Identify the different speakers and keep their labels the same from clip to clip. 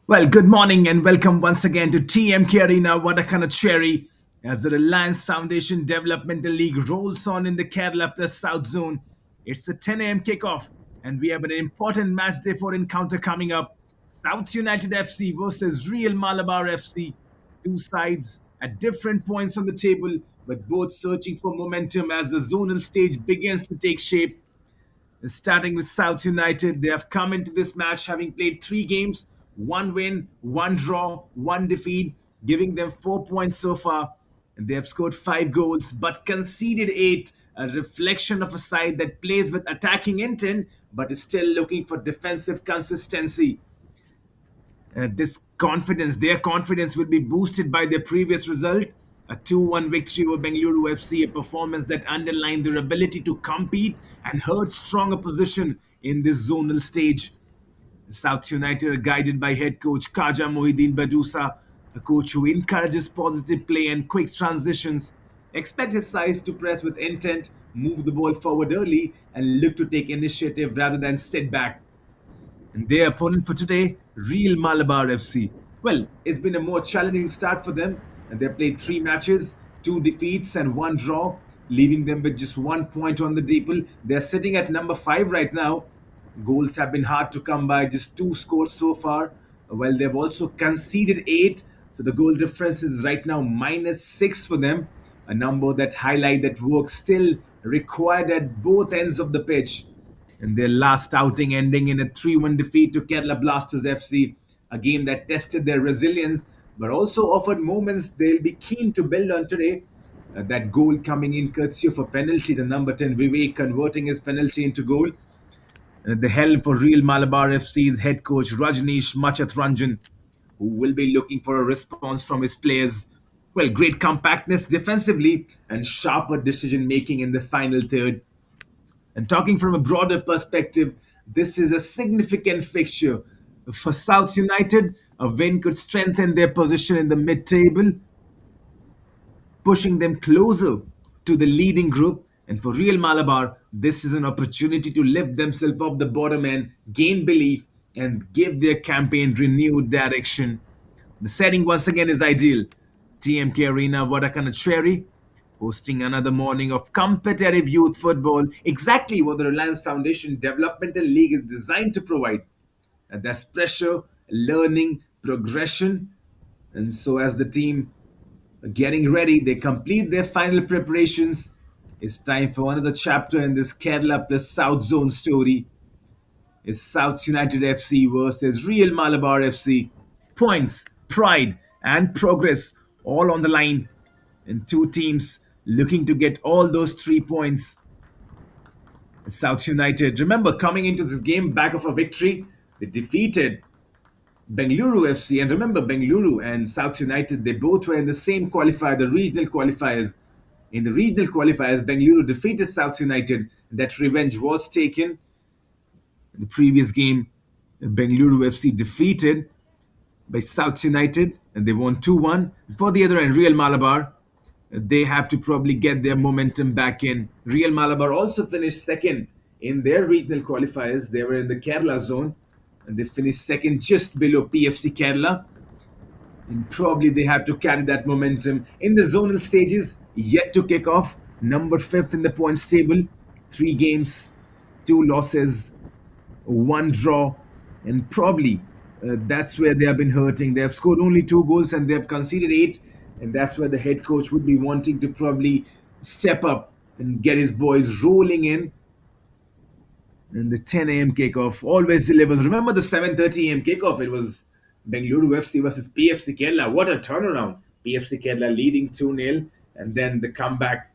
Speaker 1: Well, good morning and welcome once again to TMK Arena Cherry as the Reliance Foundation Developmental League rolls on in the Kerala+South zone. It's a 10 a.m. kickoff and we have an important match day for encounter coming up. South United FC versus Real Malabar FC. Two sides at different points on the table, but both searching for momentum as the zonal stage begins to take shape. Starting with South United, they have come into this match having played three games, one win, one draw, one defeat, giving them 4 points so far. And they have scored five goals but conceded eight, a reflection of a side that plays with attacking intent but is still looking for defensive consistency. Their confidence will be boosted by their previous result, a 2-1 victory over Bengaluru FC, a performance that underlined their ability to compete and hurt stronger position in this zonal stage. South United are guided by head coach Kaja Mohideen Badusa, a coach who encourages positive play and quick transitions. Expect his sides to press with intent, move the ball forward early, and look to take initiative rather than sit back. And their opponent for today, Real Malabar FC. Well, it's been a more challenging start for them, and they played three matches, two defeats, and one draw, leaving them with just 1 point on the table. They're sitting at number five right now. Goals have been hard to come by, just two scores so far. Well, they've also conceded eight, so the goal difference is right now -6 for them, a number that highlight that work still required at both ends of the pitch. In their last outing ending in a 3-1 defeat to Kerala Blasters FC, a game that tested their resilience but also offered moments they'll be keen to build on today. That goal coming in courtesy of a penalty, the number 10 Vivek converting his penalty into goal. The helm for Real Malabar FC's head coach Rajneesh Machat Ranjan, who will be looking for a response from his players. Well, great compactness defensively and sharper decision making in the final third. And talking from a broader perspective, this is a significant fixture. For South United, a win could strengthen their position in the mid table, pushing them closer to the leading group. And for Real Malabar, this is an opportunity to lift themselves off the bottom and gain belief and give their campaign renewed direction. The setting once again is ideal. TMK Arena Cherry, hosting another morning of competitive youth football, exactly what the Reliance Foundation Developmental League is designed to provide. And there's pressure, learning, progression. And so, as the team getting ready, they complete their final preparations. It's time for another chapter in this Kerala+South zone story. Is South United FC versus Real Malabar FC. Points, pride, and progress all on the line. And two teams looking to get all those 3 points. South United, remember coming into this game back of a victory, they defeated Bengaluru FC. And remember, Bengaluru and South United, they both were in the same qualifier, the regional qualifiers. In the regional qualifiers, Bengaluru defeated South United. That revenge was taken. In the previous game, Bengaluru FC defeated by South United and they won 2-1. For the other end, Real Malabar, they have to probably get their momentum back in. Real Malabar also finished second in their regional qualifiers. They were in the Kerala zone and they finished second just below PFC Kerala. And probably they have to carry that momentum in the zonal stages, yet to kick off. Number fifth in the points table, three games, two losses, one draw, and probably that's where they have been hurting. They have scored only two goals and they have conceded eight, and that's where the head coach would be wanting to probably step up and get his boys rolling in. And the 10 a.m. kickoff always delivers. Remember the 7:30 a.m. kickoff? It was Bengaluru FC versus PFC Kerala. What a turnaround! PFC Kerala leading 2-0, and then the comeback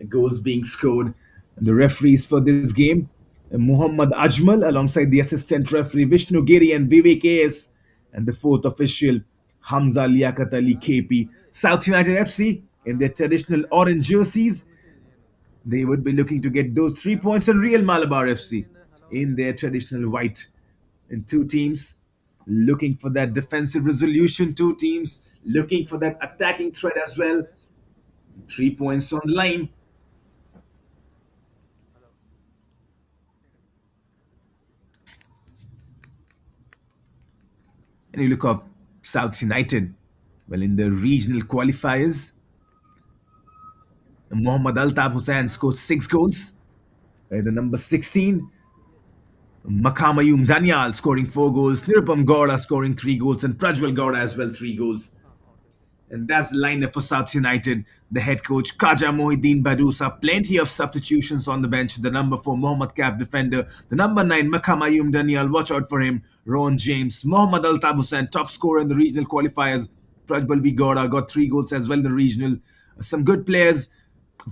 Speaker 1: goals being scored. And the referees for this game, Muhammad Ajmal alongside the assistant referee Vishnu Giri and Vivek AS, and the fourth official Hamza Liaquat Ali KP. South United FC in their traditional orange jerseys, they would be looking to get those 3 points, and Real Malabar FC in their traditional white. And two teams looking for that defensive resolution, two teams looking for that attacking threat as well. 3 points on the line. And you look at South United. Well, in the regional qualifiers, Mohammad Altab Hussain scored 6 goals. The number 16, Makamayum Danial scoring 4 goals, Nirupam Gowda scoring 3 goals, and Prajwal Gowda as well 3 goals. And that's the lineup for South United. The head coach, Kaja Mohiddin Badusa, plenty of substitutions on the bench. The number 4, Mohammad Cap defender. The number 9, Makamayum Daniel, watch out for him. Ron James, Mohammad Altab Hussain, top scorer in the regional qualifiers. Prajbal V. Gowda got 3 goals as well in the regional. Some good players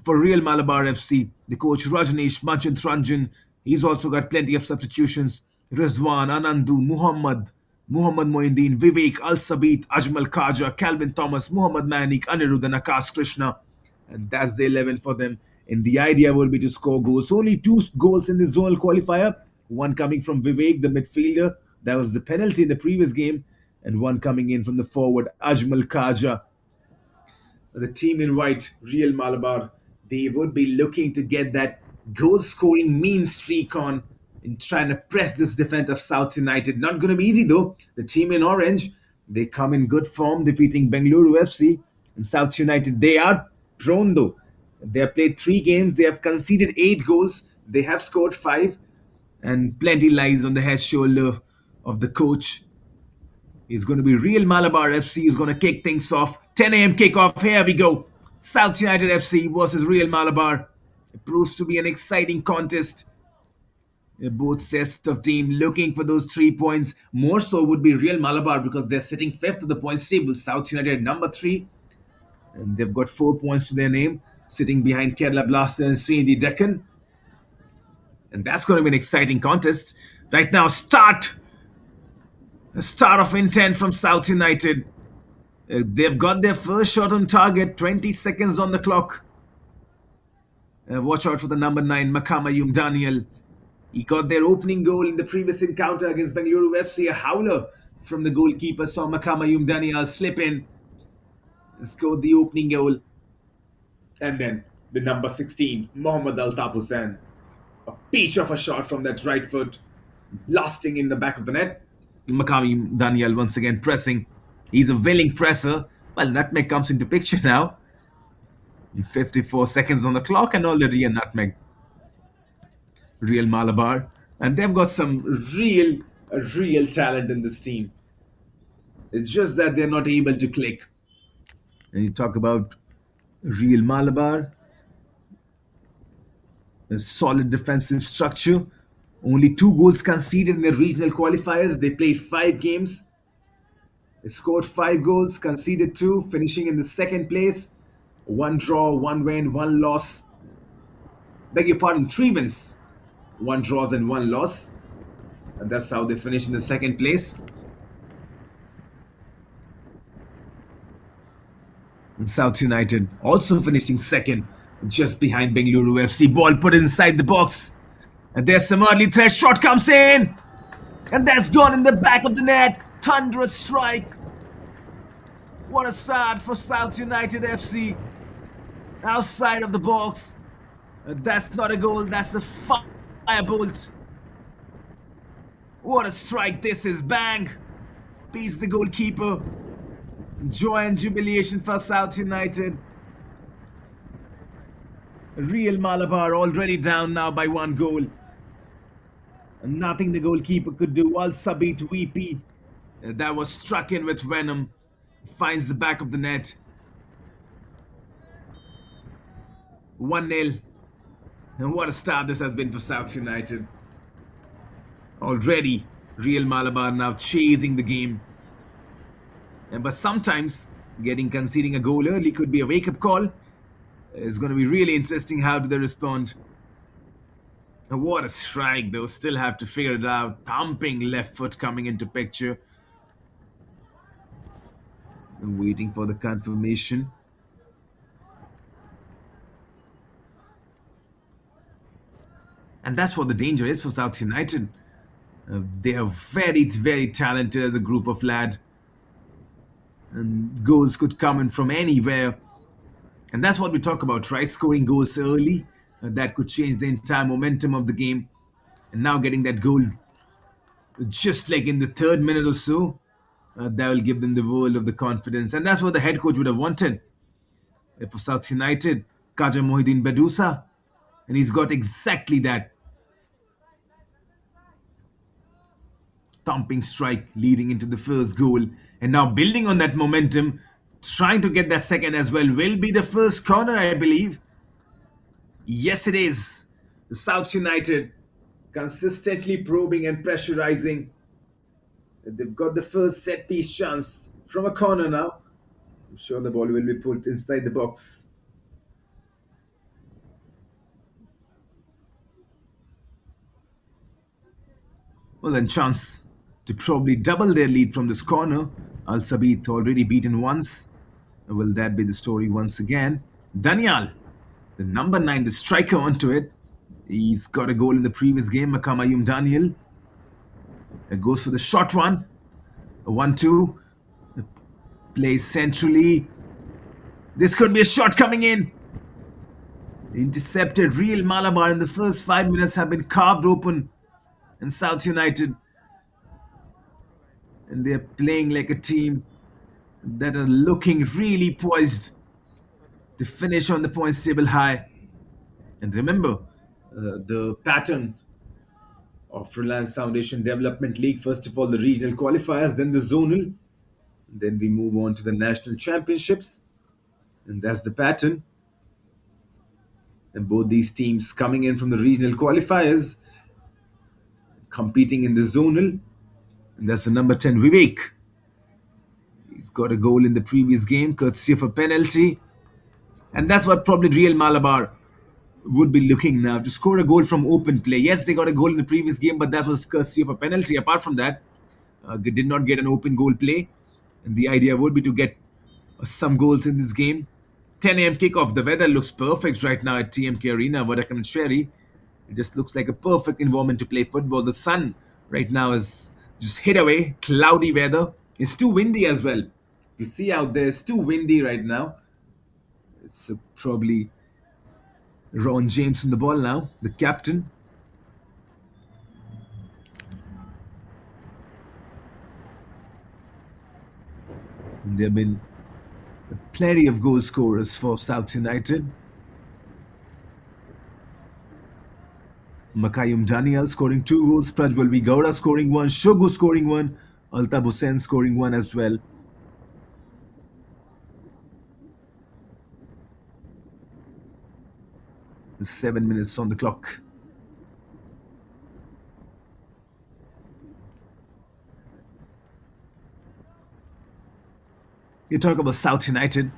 Speaker 1: for Real Malabar FC. The coach, Rajneesh Manchand Ranjan, he's also got plenty of substitutions. Rizwan, Anandu, Muhammad Moindeen, Vivek, Al Sabit, Ajmal Khaja, Calvin Thomas, Muhammad Manik, Anirudh, and Akash Krishna. And that's the 11 for them. And the idea will be to score goals. Only 2 goals in the zonal qualifier. One coming from Vivek, the midfielder. That was the penalty in the previous game. And one coming in from the forward, Ajmal Khaja. The team in white, Real Malabar, they would be looking to get that goal scoring mean streak on in trying to press this defense of South United. Not going to be easy though. The team in orange, they come in good form, defeating Bengaluru FC. And South United, they are prone though. They have played 3 games, they have conceded 8 goals, they have scored 5, and plenty lies on the head shoulder of the coach. It's going to be Real Malabar FC is going to kick things off. 10 a.m. kickoff. Here we go. South United FC versus Real Malabar. It proves to be an exciting contest. Both sets of team looking for those 3 points. More so would be Real Malabar because they're sitting fifth of the points table. South United number 3. And they've got 4 points to their name, sitting behind Kerala+South and Srinidhi Deccan. And that's going to be an exciting contest. Right now, start of intent from South United. They've got their first shot on target, 20 seconds on the clock. Watch out for the number 9, Makamayum Daniel. He got their opening goal in the previous encounter against Bengaluru FC, a howler from the goalkeeper. Saw Makamayum Daniel slip in and scored the opening goal. And then the number 16, Mohammad Altab Hussain. A peach of a shot from that right foot, blasting in the back of the net. Makami Daniel once again pressing. He's a willing presser. Well, nutmeg comes into picture now. 54 seconds on the clock and already a nutmeg. Real Malabar. And they've got some real talent in this team. It's just that they're not able to click. And you talk about Real Malabar. A solid defensive structure. Only 2 goals conceded in the regional qualifiers. They played 5 games. They scored 5 goals, conceded 2, finishing in the second place. 1 draw, 1 win, 1 loss. Beg your pardon, 3 wins, 1 draws and 1 loss. And that's how they finished in the second place. And South United also finishing second, just behind Bengaluru FC. Ball put inside the box. And there's some early threat. Shot comes in. And that's gone in the back of the net. Thunderous strike. What a start for South United FC. Outside of the box. That's not a goal. That's a firebolt. What a strike this is. Bang. Beats the goalkeeper. Joy and jubilation for South United. Real Malabar already down now by 1 goal. Nothing the goalkeeper could do. Al Sabit VP that was struck in with venom finds the back of the net. 1-0. And what a start this has been for South United. Already Real Malabar now chasing the game. But sometimes conceding a goal early could be a wake-up call. It's going to be really interesting how do they respond. And what a strike though, still have to figure it out. Thumping left foot coming into picture. And waiting for the confirmation. And that's what the danger is for South United. They are very talented as a group of lad. And goals could come in from anywhere. And that's what we talk about, right? Scoring goals early. That could change the entire momentum of the game. And now getting that goal just like in the 3rd minute or so. That will give them the world of the confidence. And that's what the head coach would have wanted for South United, Kaja Mohideen Bedusa. And he's got exactly that thumping strike leading into the first goal. And now building on that momentum, trying to get that second as well, will be the first corner, I believe. Yes, it is. The South United consistently probing and pressurizing. They've got the first set piece chance from a corner now. I'm sure the ball will be put inside the box. Well, then, chance to probably double their lead from this corner. Al Sabit already beaten once. Will that be the story once again? Daniel, the number 9, the striker, onto it. He's got a goal in the previous game. Makamayum Daniel. It goes for the short one. A 1-2. Plays centrally. This could be a shot coming in. Intercepted. Real Malabar in the first 5 minutes have been carved open. And South United. And they're playing like a team that are looking really poised to finish on the points table high. And remember, the pattern of Reliance Foundation Development League. First of all, the regional qualifiers, then the zonal, then we move on to the national championships. And that's the pattern. And both these teams coming in from the regional qualifiers, competing in the zonal. And that's the number 10, Vivek. He's got a goal in the previous game, courtesy of a penalty. And that's what probably Real Malabar would be looking now to score a goal from open play. Yes, they got a goal in the previous game, but that was courtesy of a penalty. Apart from that, they did not get an open goal play. And the idea would be to get some goals in this game. 10 a.m. kickoff. The weather looks perfect right now at TMK Arena, Vadakan and Sherry. It just looks like a perfect environment to play football. The sun right now is just hid away. Cloudy weather. It's too windy as well. You see out there, it's too windy right now. It's probably Ron James on the ball now, the captain. And there have been plenty of goal scorers for South United. Makayum Daniel scoring 2 goals, Prajwal V. Gowda scoring 1, Shogu scoring 1, Altab Hussain scoring 1 as well. There's 7 minutes on the clock. You talk about South United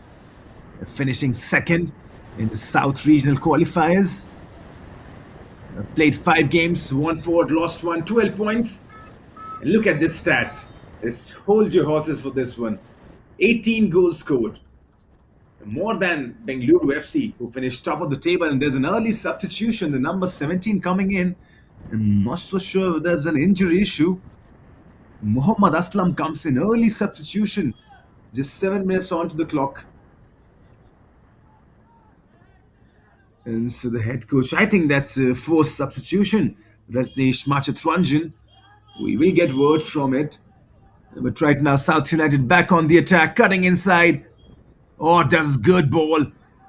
Speaker 1: finishing second in the South Regional qualifiers. Played 5 games, won 4, lost 1, 12 points. And look at this stat. Just hold your horses for this one. 18 goals scored. More than Bengaluru FC, who finished top of the table. And there's an early substitution, the number 17 coming in. I'm not so sure if there's an injury issue. Muhammad Aslam comes in, early substitution. Just 7 minutes on to the clock. And so the head coach, I think that's a forced substitution. Rajneesh Machatranjan. We will get word from it. But right now, South United back on the attack, cutting inside. Oh, that's good ball.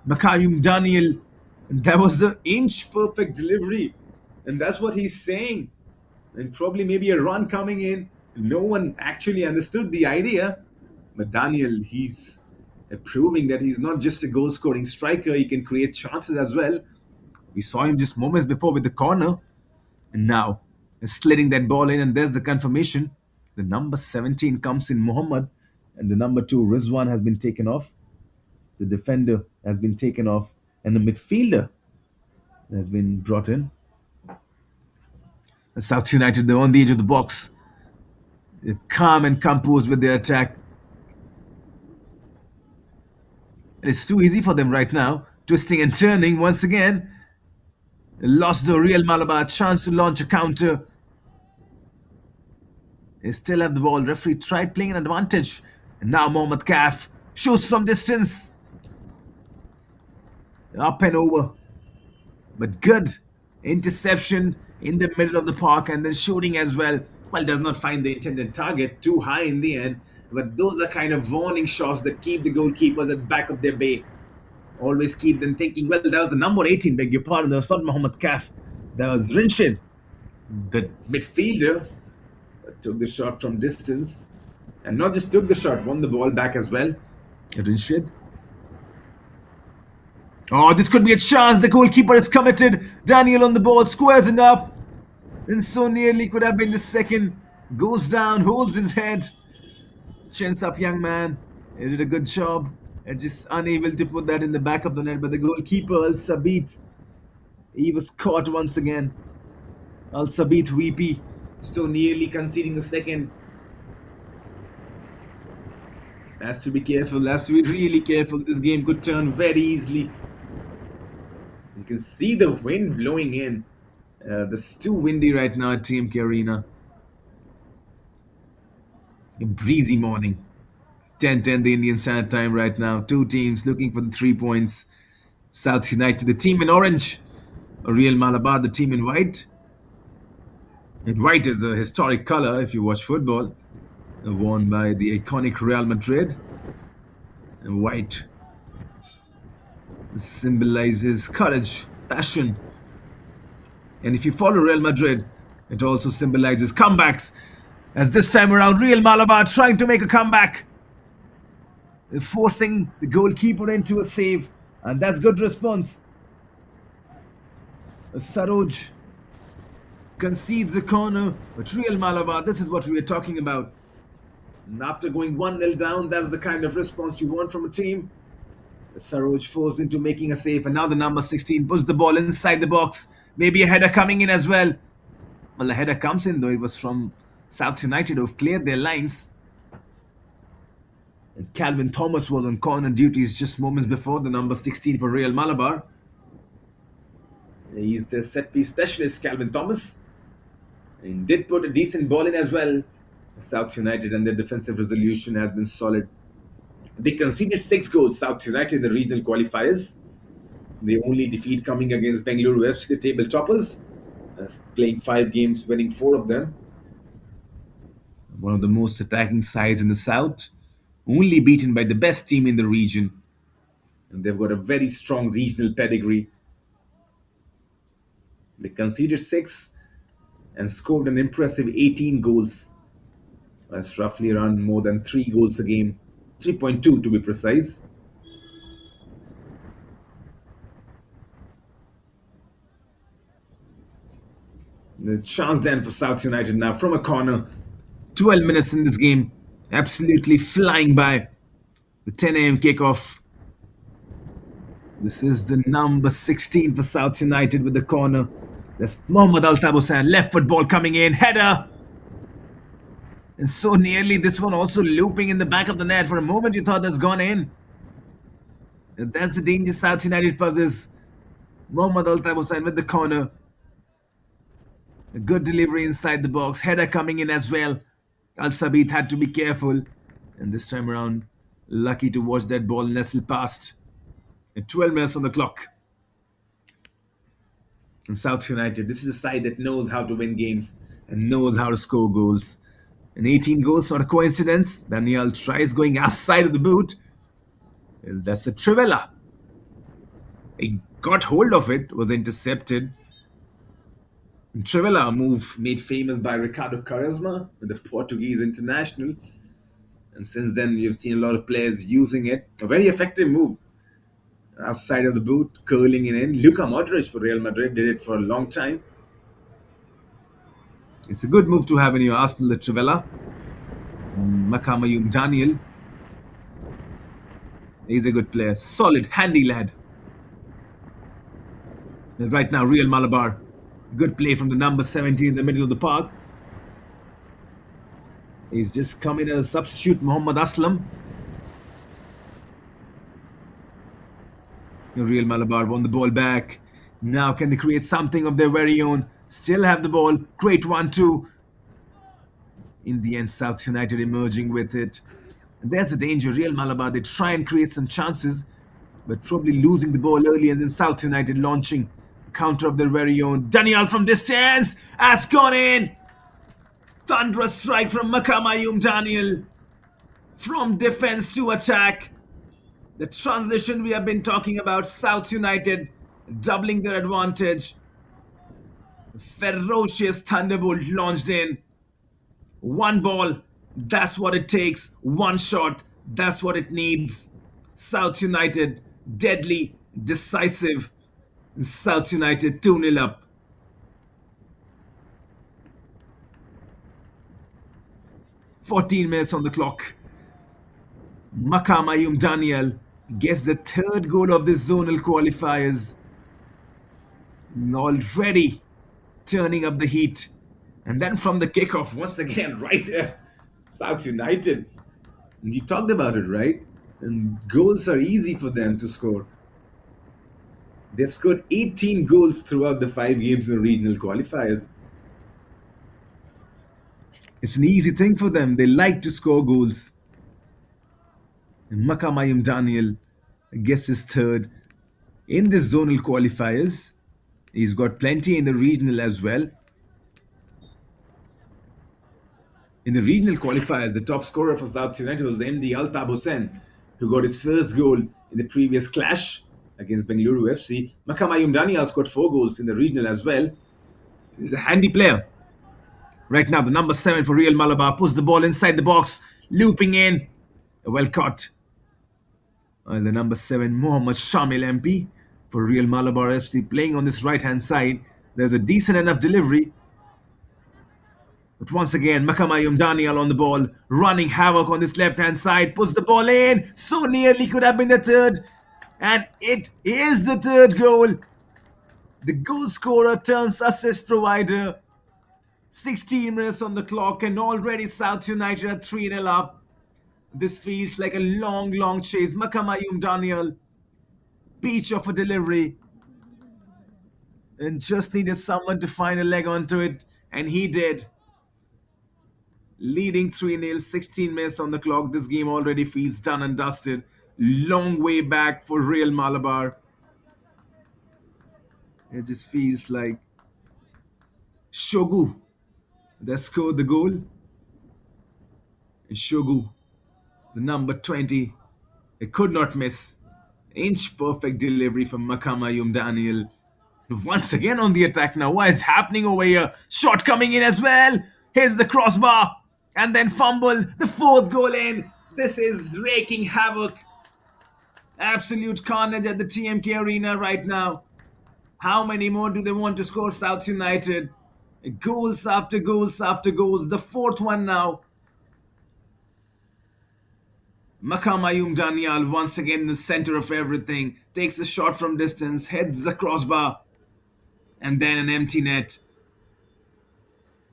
Speaker 1: Makayum Daniel. That was the inch perfect delivery. And that's what he's saying. And probably maybe a run coming in. No one actually understood the idea. But Daniel, he's proving that he's not just a goal scoring striker, he can create chances as well. We saw him just moments before with the corner. And now, sliding that ball in, and there's the confirmation. The number 17 comes in, Muhammad, and the number 2, Rizwan, has been taken off. The defender has been taken off, and the midfielder has been brought in. South United, they're on the edge of the box. They're calm and composed with their attack. It's too easy for them right now. Twisting and turning once again. They lost the Real Malabar chance to launch a counter. They still have the ball. Referee tried playing an advantage. And now Mohammad Kaf shoots from distance. Up and over. But good interception in the middle of the park, and then shooting as well. Well, does not find the intended target. Too high in the end. But those are kind of warning shots that keep the goalkeepers at the back of their bay. Always keep them thinking, well, that was the number 18, beg your pardon, that was not Mohammed Kaf. That was Rinshid, the midfielder, took the shot from distance. And not just took the shot, won the ball back as well. Rinshid. Oh, this could be a chance. The goalkeeper is committed. Daniel on the ball, squares it up. And so nearly could have been the second. Goes down, holds his head. Chins up, young man. He did a good job. And just unable to put that in the back of the net. But the goalkeeper, Al Sabit, he was caught once again. Al Sabit weepy. So nearly conceding the second. Has to be careful. Has to be really careful. This game could turn very easily. You can see the wind blowing in. It's too windy right now at TMK Arena. A breezy morning. 10:10 the Indian Standard Time right now. Two teams looking for the 3 points. South United, the team in orange. Real Malabar, the team in white. And white is a historic color if you watch football. Worn by the iconic Real Madrid. And white symbolizes courage, passion. And if you follow Real Madrid, it also symbolizes comebacks. As this time around, Real Malabar trying to make a comeback. Forcing the goalkeeper into a save. And that's good response. Saroj concedes the corner. But Real Malabar, this is what we were talking about. And after going 1-0 down, that's the kind of response you want from a team. Saroj forced into making a save, and now the number 16 puts the ball inside the box. Maybe a header coming in as well. Well, the header comes in, though it was from South United, who've cleared their lines. And Calvin Thomas was on corner duties just moments before, the number 16 for Real Malabar. He's the set-piece specialist, Calvin Thomas. And did put a decent ball in as well. South United, and their defensive resolution has been solid. They conceded 6 goals, South United, in the regional qualifiers. The only defeat coming against Bengaluru FC, the table toppers, playing 5 games, winning 4 of them. One of the most attacking sides in the south, only beaten by the best team in the region. And they've got a very strong regional pedigree. They conceded 6 and scored an impressive 18 goals. That's roughly around more than 3 goals a game. 3.2 to be precise. The chance then for South United now from a corner. 12 minutes in this game. Absolutely flying by. The 10 a.m. kickoff. This is the number 16 for South United with the corner. That's Mohammad Al-Tabusan. Left foot ball coming in. Header. And so nearly this one also looping in the back of the net. For a moment you thought that's gone in. And that's the danger South United possess. Mohammad Al-Tabusan with the corner. A good delivery inside the box. Header coming in as well. Al-Sabit had to be careful. And this time around, lucky to watch that ball nestle past. And 12 minutes on the clock. And South United, this is a side that knows how to win games and knows how to score goals. And 18 goals, not a coincidence. Daniel tries going outside of the boot. And that's a Trivela. He got hold of it, was intercepted. And Trivela, a move made famous by Ricardo Quaresma, the Portuguese international. And since then, you've seen a lot of players using it. A very effective move. Outside of the boot, curling it in. Luka Modric for Real Madrid did it for a long time. It's a good move to have in your arsenal, the Trivela. Makamayum Daniel. He's a good player. Solid, handy lad. And right now, Real Malabar. Good play from the number 17 in the middle of the park. He's just come in as a substitute, Muhammad Aslam. Real Malabar won the ball back. Now can they create something of their very own? Still have the ball. Great 1-2. In the end, South United emerging with it. And there's the danger. Real Malabar, they try and create some chances, but probably losing the ball early, and then South United launching a counter of their very own. Daniel from distance has gone in. Thunderous strike from Makamayum Daniel. From defense to attack. The transition we have been talking about, South United doubling their advantage. Ferocious thunderbolt launched in. One ball, that's what it takes. One shot, that's what it needs. South United, deadly, decisive. South United 2-0 up. 14 minutes on the clock. Makamayum Daniel gets the third goal of the zonal qualifiers. Already turning up the heat. And then from the kickoff, once again, right there, South United. You talked about it, right? And goals are easy for them to score. They've scored 18 goals throughout the 5 games in the regional qualifiers. It's an easy thing for them. They like to score goals. And Makamayum Daniel gets his third in the zonal qualifiers. He's got plenty in the regional as well. In the regional qualifiers, the top scorer for South United was MD Altab Hussain, who got his first goal in the previous clash against Bengaluru FC. Makamayum Daniel scored 4 goals in the regional as well. He's a handy player. Right now, the number 7 for Real Malabar puts the ball inside the box, looping in. Well caught. The number 7, Mohammad Shamil MP for Real Malabar FC, playing on this right-hand side. There's a decent enough delivery. But once again, Makamayum Daniel on the ball, running havoc on this left-hand side, puts the ball in. So nearly could have been the third. And it is the third goal. The goal scorer turns assist provider. 16 minutes on the clock and already South United are 3-0 up. This feels like a long, long chase. Makamayum Daniel, peach of a delivery. And just needed someone to find a leg onto it. And he did. Leading 3-0, 16 minutes on the clock. This game already feels done and dusted. Long way back for Real Malabar. It just feels like Shogu that scored the goal. And Shogu, the number 20, it could not miss. Inch perfect delivery from Makamayum Daniel. Once again on the attack now. What is happening over here? Shot coming in as well. Here's the crossbar. And then fumble. The 4th goal in. This is raking havoc. Absolute carnage at the TMK Arena right now. How many more do they want to score, South United? Goals after goals after goals. The 4th one now. Makamayum Daniel once again in the center of everything. Takes a shot from distance. Heads the crossbar. And then an empty net.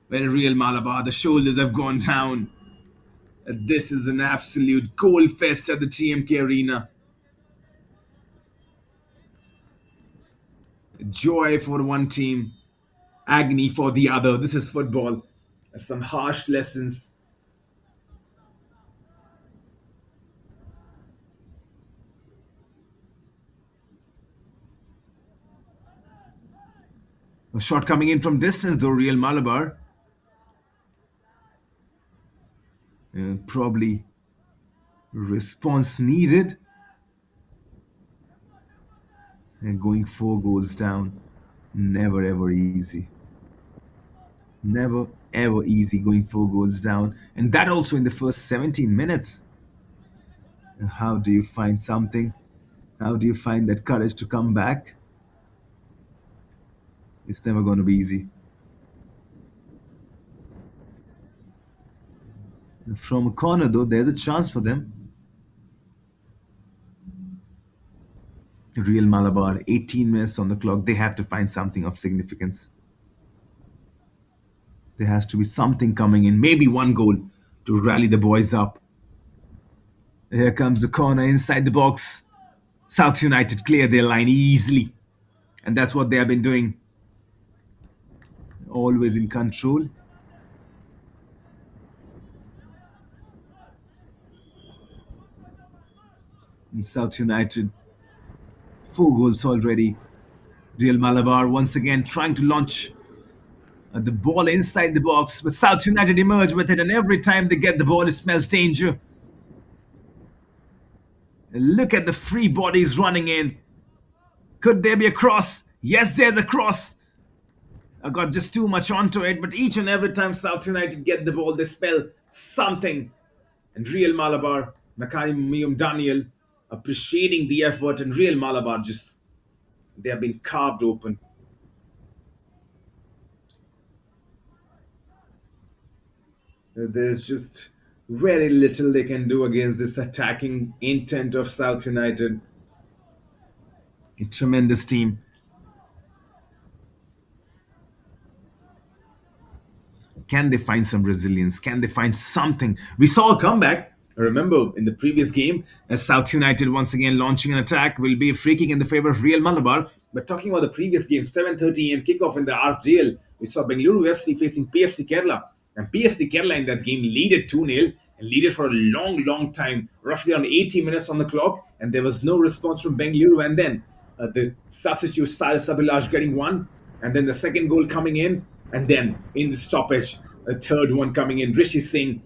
Speaker 1: Well, Real Malabar, the shoulders have gone down. This is an absolute goal fest at the TMK Arena. Joy for one team, agony for the other. This is football. Some harsh lessons. A shot coming in from distance though, Real Malabar. Probably response needed. And going 4 goals down, never ever easy. Never ever easy going 4 goals down. And that also in the first 17 minutes. How do you find something? How do you find that courage to come back? It's never going to be easy. From a corner though, there's a chance for them. Real Malabar, 18 minutes on the clock. They have to find something of significance. There has to be something coming in. Maybe 1 goal to rally the boys up. Here comes the corner inside the box. South United clear their line easily. And that's what they have been doing. Always in control. And South United, 4 goals already. Real Malabar once again trying to launch the ball inside the box. But South United emerge with it. And every time they get the ball, it smells danger. Look at the free bodies running in. Could there be a cross? Yes, there's a cross. I got just too much onto it, but each and every time South United get the ball, they spell something. And Real Malabar, Nakai Daniel, appreciating the effort, and Real Malabar just they have been carved open. There's just very little they can do against this attacking intent of South United. A tremendous team. Can they find some resilience? Can they find something? We saw a comeback. I remember in the previous game, as South United once again launching an attack, will be a free kick in the favor of Real Malabar. But talking about the previous game, 7:30 a.m. kickoff in the RFDL, we saw Bengaluru FC facing PFC Kerala. And PFC Kerala in that game leaded 2-0 and leaded for a long, long time, roughly around 80 minutes on the clock. And there was no response from Bengaluru. And then the substitute Sal Sabilash getting one. And then the second goal coming in. And then in the stoppage, a third one coming in. Rishi Singh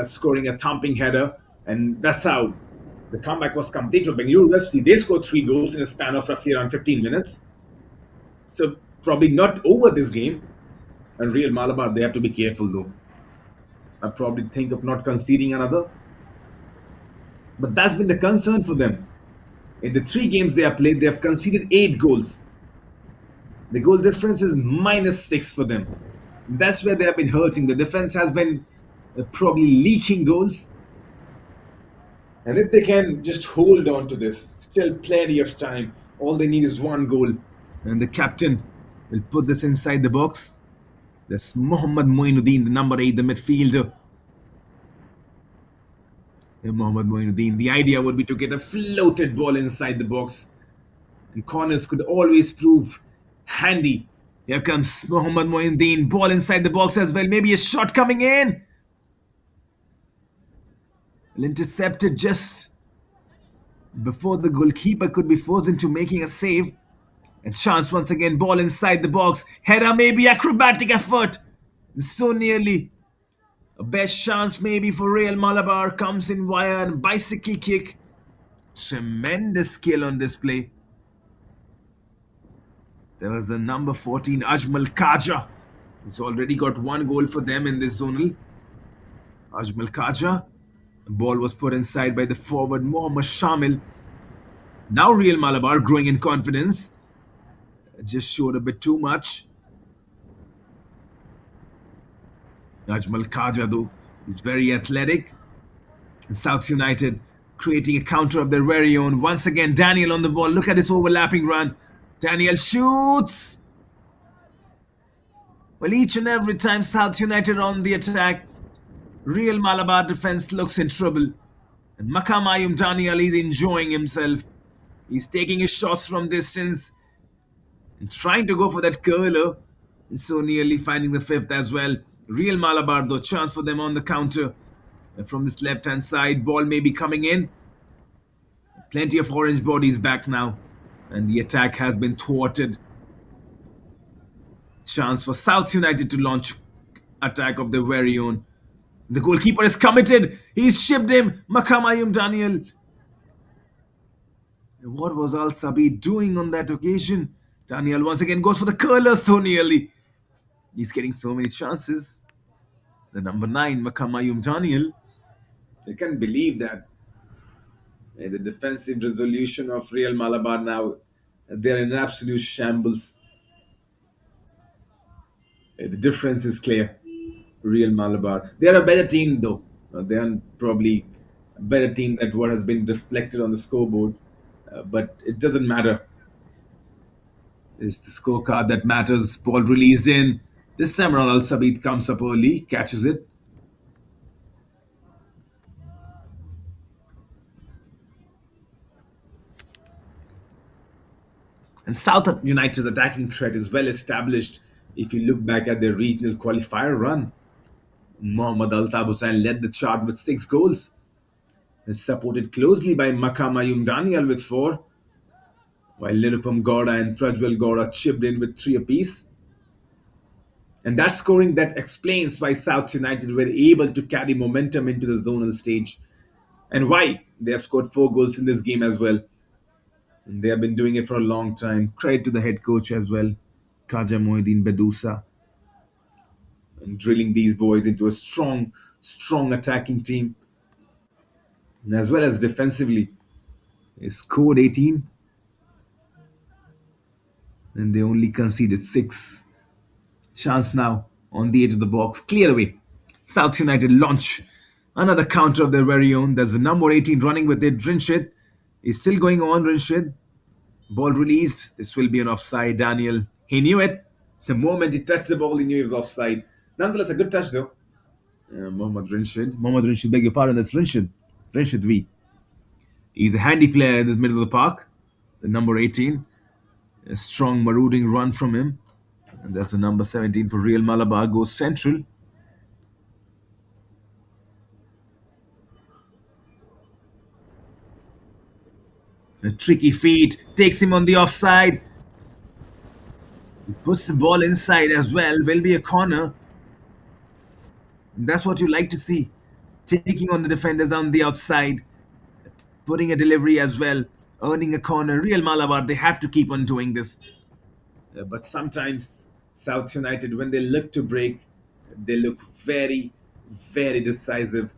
Speaker 1: scoring a thumping header. And that's how the comeback was complete for Bengaluru FC. They scored 3 goals in a span of roughly around 15 minutes. So probably not over this game. And Real Malabar, they have to be careful though. I probably think of not conceding another. But that's been the concern for them. In the 3 games they have played, they have conceded 8 goals. The goal difference is -6 for them. That's where they have been hurting. The defense has been probably leaking goals. And if they can just hold on to this, still plenty of time. All they need is 1 goal. And the captain will put this inside the box. That's Mohammad Moinuddin, the number 8, the midfielder. Mohammad Moinuddin. The idea would be to get a floated ball inside the box. And corners could always prove handy. Here comes Mohammad Moinuddin. Ball inside the box as well. Maybe a shot coming in. Well, intercepted just before the goalkeeper could be forced into making a save. And chance once again. Ball inside the box. Header, maybe acrobatic effort. So nearly. A best chance maybe for Real Malabar comes in via a bicycle kick. Tremendous skill on display. There was the number 14, Ajmal Khaja. He's already got 1 goal for them in this zonal. Ajmal Khaja. The ball was put inside by the forward Mohammad Shamil. Now Real Malabar growing in confidence. Just showed a bit too much. Ajmal Khaja though, is very athletic. And South United creating a counter of their very own. Once again, Daniel on the ball. Look at this overlapping run. Daniel shoots. Well, each and every time South United on the attack, Real Malabar defense looks in trouble. And Makamayum Daniel is enjoying himself. He's taking his shots from distance and trying to go for that curler. And so nearly finding the 5th as well. Real Malabar though, chance for them on the counter. And from this left-hand side, ball may be coming in. Plenty of orange bodies back now. And the attack has been thwarted. Chance for South United to launch attack of their very own. The goalkeeper is committed. He's shipped him. Makamayum Daniel. What was Al Sabi doing on that occasion? Daniel once again goes for the curler so nearly. He's getting so many chances. The number 9, Makamayum Daniel. I can't believe that. The defensive resolution of Real Malabar now, they're in absolute shambles. The difference is clear. Real Malabar. They are a better team though. They are probably a better team than what has been reflected on the scoreboard. But it doesn't matter. It's the scorecard that matters. Ball released in. This time around, Al Sabit comes up early, catches it. And South United's attacking threat is well established if you look back at their regional qualifier run. Mohammad Altaf Hussain led the chart with 6 goals. And supported closely by Makamayum Daniel with 4, while Nirupam Gowda and Prajwal Gowda chipped in with 3 apiece. And that scoring that explains why South United were able to carry momentum into the zonal stage and why They have scored 4 goals in this game as well. And they have been doing it for a long time. Credit to the head coach as well, Kaja Moeddin Bedusa, and drilling these boys into a strong attacking team. And as well as defensively, they scored 18 and they only conceded 6. Chance now on the edge of the box. Clear away. South United launch another counter of their very own. There's the number 18 running with it. Rinshid is still going on. Rinshid. Ball released. This will be an offside. Daniel. He knew it. The moment he touched the ball, he knew he was offside. Nonetheless, a good touch though. Mohammad Rinshid. Mohammad Rinshid, beg your pardon. That's Rinshid. Rinshid V. He's a handy player in the middle of the park. The number 18. A strong marauding run from him. And that's the number 17 for Real Malabar. Goes central. A tricky feed. Takes him on the offside. Puts the ball inside as well. Will be a corner. That's what you like to see. Taking on the defenders on the outside. Putting a delivery as well. Earning a corner. Real Malabar, they have to keep on doing this. But sometimes South United, when they look to break, they look very decisive.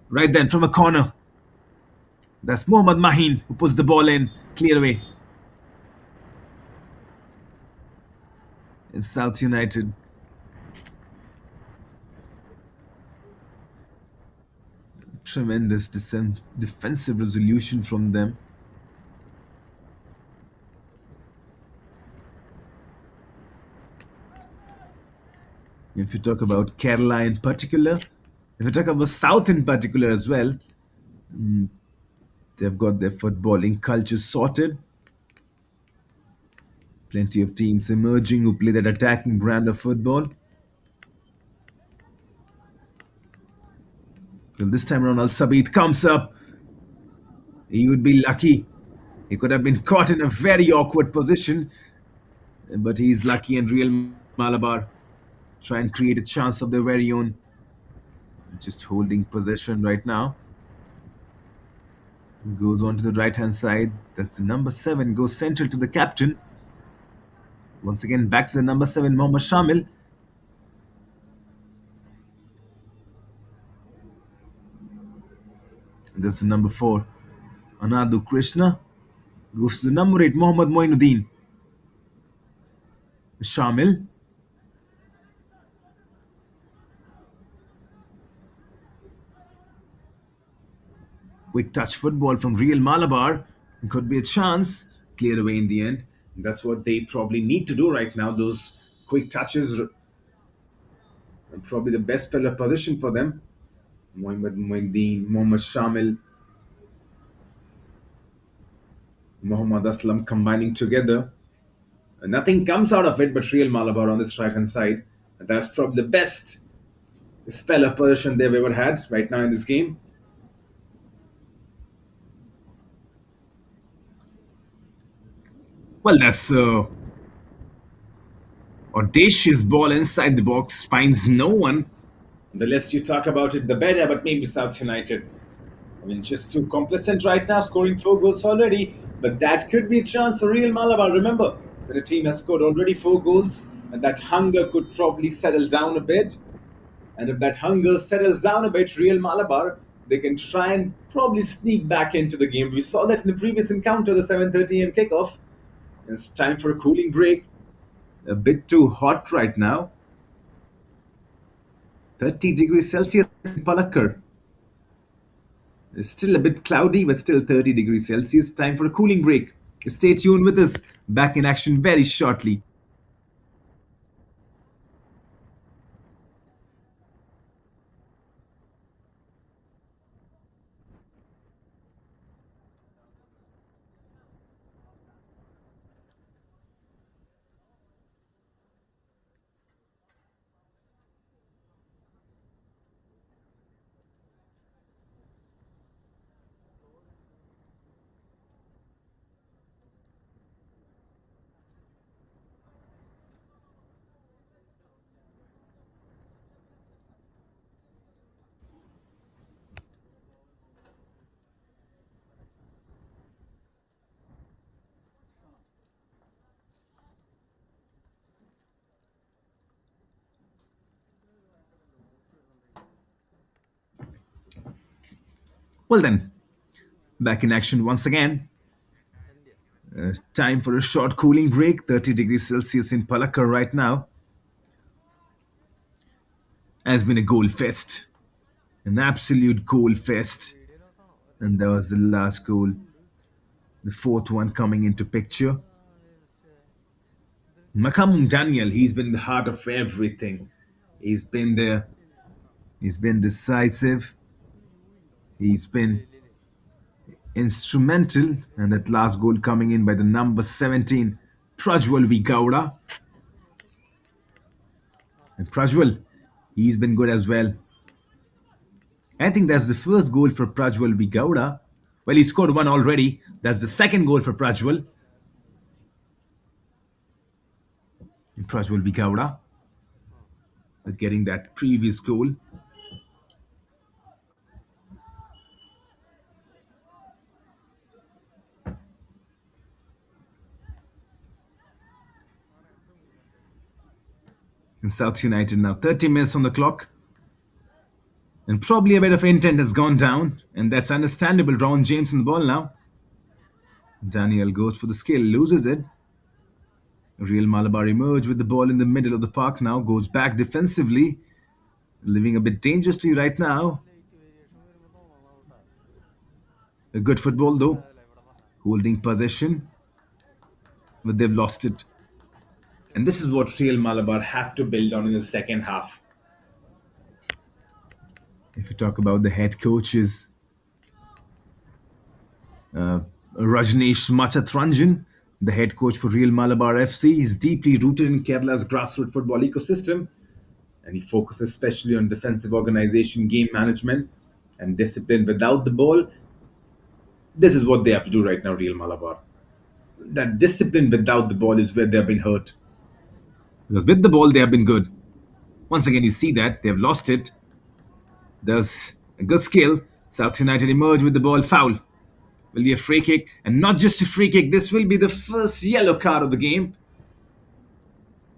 Speaker 1: Right then, from a corner. That's Mohammad Mahin who puts the ball in. Clear away. It's South United. Tremendous defensive resolution from them. If you talk about Kerala in particular, if you talk about South in particular as well, they've got their footballing culture sorted. Plenty of teams emerging who play that attacking brand of football. Well, this time around, Al Sabit comes up. He would be lucky. He could have been caught in a very awkward position, but he's lucky, and Real Malabar try and create a chance of their very own. Just holding possession right now. Goes on to the right hand side. That's the number 7. Goes central to the captain. Once again, back to the number 7, Mohammad Shamil. That's the number 4, Anadu Krishna. Goes to the number 8, Mohammad Moinuddin. Shamil. Quick touch football from Real Malabar. Could be a chance. Cleared away in the end. That's what they probably need to do right now. Those quick touches are probably the best player position for them. Mohammad Moinuddin, Mohammad Shamil, Muhammad Aslam combining together. Nothing comes out of it but Real Malabar on this right hand side. That's probably the best spell of possession they've ever had right now in this game. Well, that's audacious ball inside the box, finds no one. The less you talk about it, the better, but maybe South United. I mean, just too complacent right now, scoring 4 goals already. But that could be a chance for Real Malabar. Remember, when a team has scored already 4 goals, and that hunger could probably settle down a bit. And if that hunger settles down a bit, Real Malabar, they can try and probably sneak back into the game. We saw that in the previous encounter, the 7:30 a.m. kickoff. It's time for a cooling break. A bit too hot right now. 30 degrees Celsius in Palakkad. It's still a bit cloudy, but still 30 degrees Celsius. Time for a cooling break. Stay tuned with us. Back in action very shortly. Well, then, back in action once again. Time for a short cooling break. 30 degrees Celsius in Palakkad right now has been a goal fest, an absolute goal fest. And that was the last goal, the fourth one coming into picture. Makamung Daniel, he's been the heart of everything. He's been there. He's been decisive. He's been instrumental. And that last goal coming in by the number 17, Prajwal V. Gowda. And Prajwal, he's been good as well. I think that's the first goal for Prajwal V. Gowda. Well, he scored one already. That's the second goal for Prajwal. Prajwal V. Gowda with getting that previous goal. In South United now, 30 minutes on the clock. And probably a bit of intent has gone down. And that's understandable. Ron James on the ball now. Daniel goes for the skill, loses it. Real Malabar emerge with the ball in the middle of the park now, goes back defensively, living a bit dangerously right now. A good football though, holding possession, but they've lost it. And this is what Real Malabar have to build on in the second half. If you talk about the head coaches, Rajneesh Machatranjan, the head coach for Real Malabar FC, is deeply rooted in Kerala's grassroots football ecosystem, and he focuses especially on defensive organization, game management, and discipline without the ball. This is what they have to do right now, Real Malabar. That discipline without the ball is where they have been hurt. Because with the ball, they have been good. Once again, you see that they have lost it. There's a good skill. South United emerge with the ball. Foul. Will be a free kick, and not just a free kick. This will be the first yellow card of the game.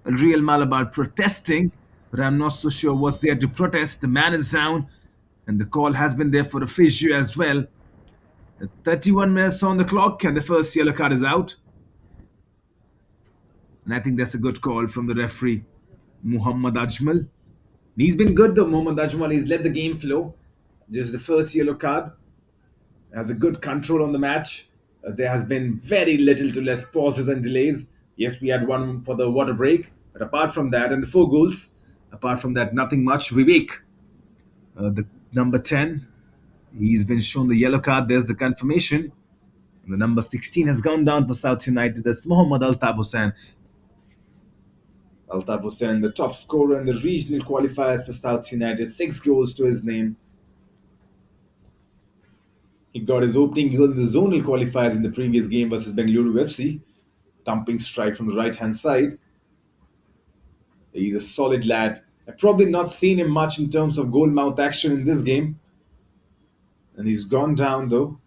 Speaker 1: Real Malabar protesting, but I'm not so sure what's there to protest. The man is down, and the call has been there for a physio as well. 31 minutes on the clock, and the first yellow card is out. And I think that's a good call from the referee, Muhammad Ajmal. He's been good though, Muhammad Ajmal. He's let the game flow. Just the first yellow card. Has a good control on the match. There has been very little to less pauses and delays. Yes, we had one for the water break, but apart from that, and the four goals, apart from that, nothing much. Vivek, the number 10, he's been shown the yellow card. There's the confirmation. And the number 16 has gone down for South United. That's Mohammad Altaf Hussain. Altaf Hussain, the top scorer in the regional qualifiers for South United, 6 goals to his name. He got his opening goal in the zonal qualifiers in the previous game versus Bengaluru FC. Thumping strike from the right hand side. He's a solid lad. I've probably not seen him much in terms of goal mouth action in this game. And he's gone down though.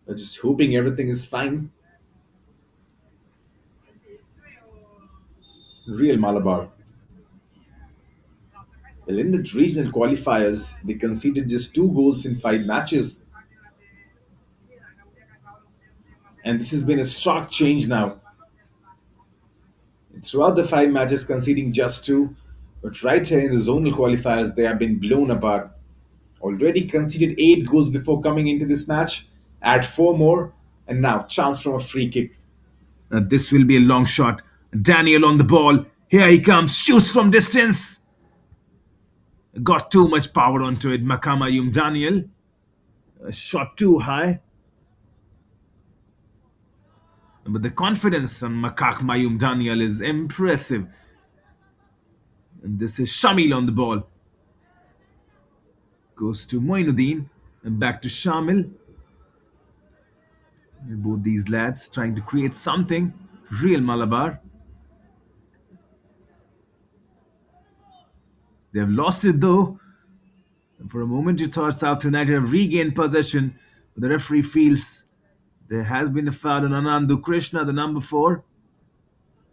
Speaker 1: We're just hoping everything is fine. Real Malabar. Well, in the regional qualifiers, they conceded just 2 goals in 5 matches. And this has been a stark change now. Throughout the 5 matches, conceding just two, but right here in the zonal qualifiers, they have been blown apart. Already conceded 8 goals before coming into this match, add 4 more, and now chance from a free kick. This will be a long shot. Daniel on the ball. Here he comes, shoots from distance. Got too much power onto it, Makamayum Daniel. Shot too high. But the confidence on Makak Mayum Daniel is impressive. And this is Shamil on the ball. Goes to Moinuddin and back to Shamil. And both these lads trying to create something. Real Malabar. They have lost it though. And for a moment you thought South United have regained possession. But the referee feels there has been a foul on Anandu Krishna, the number 4.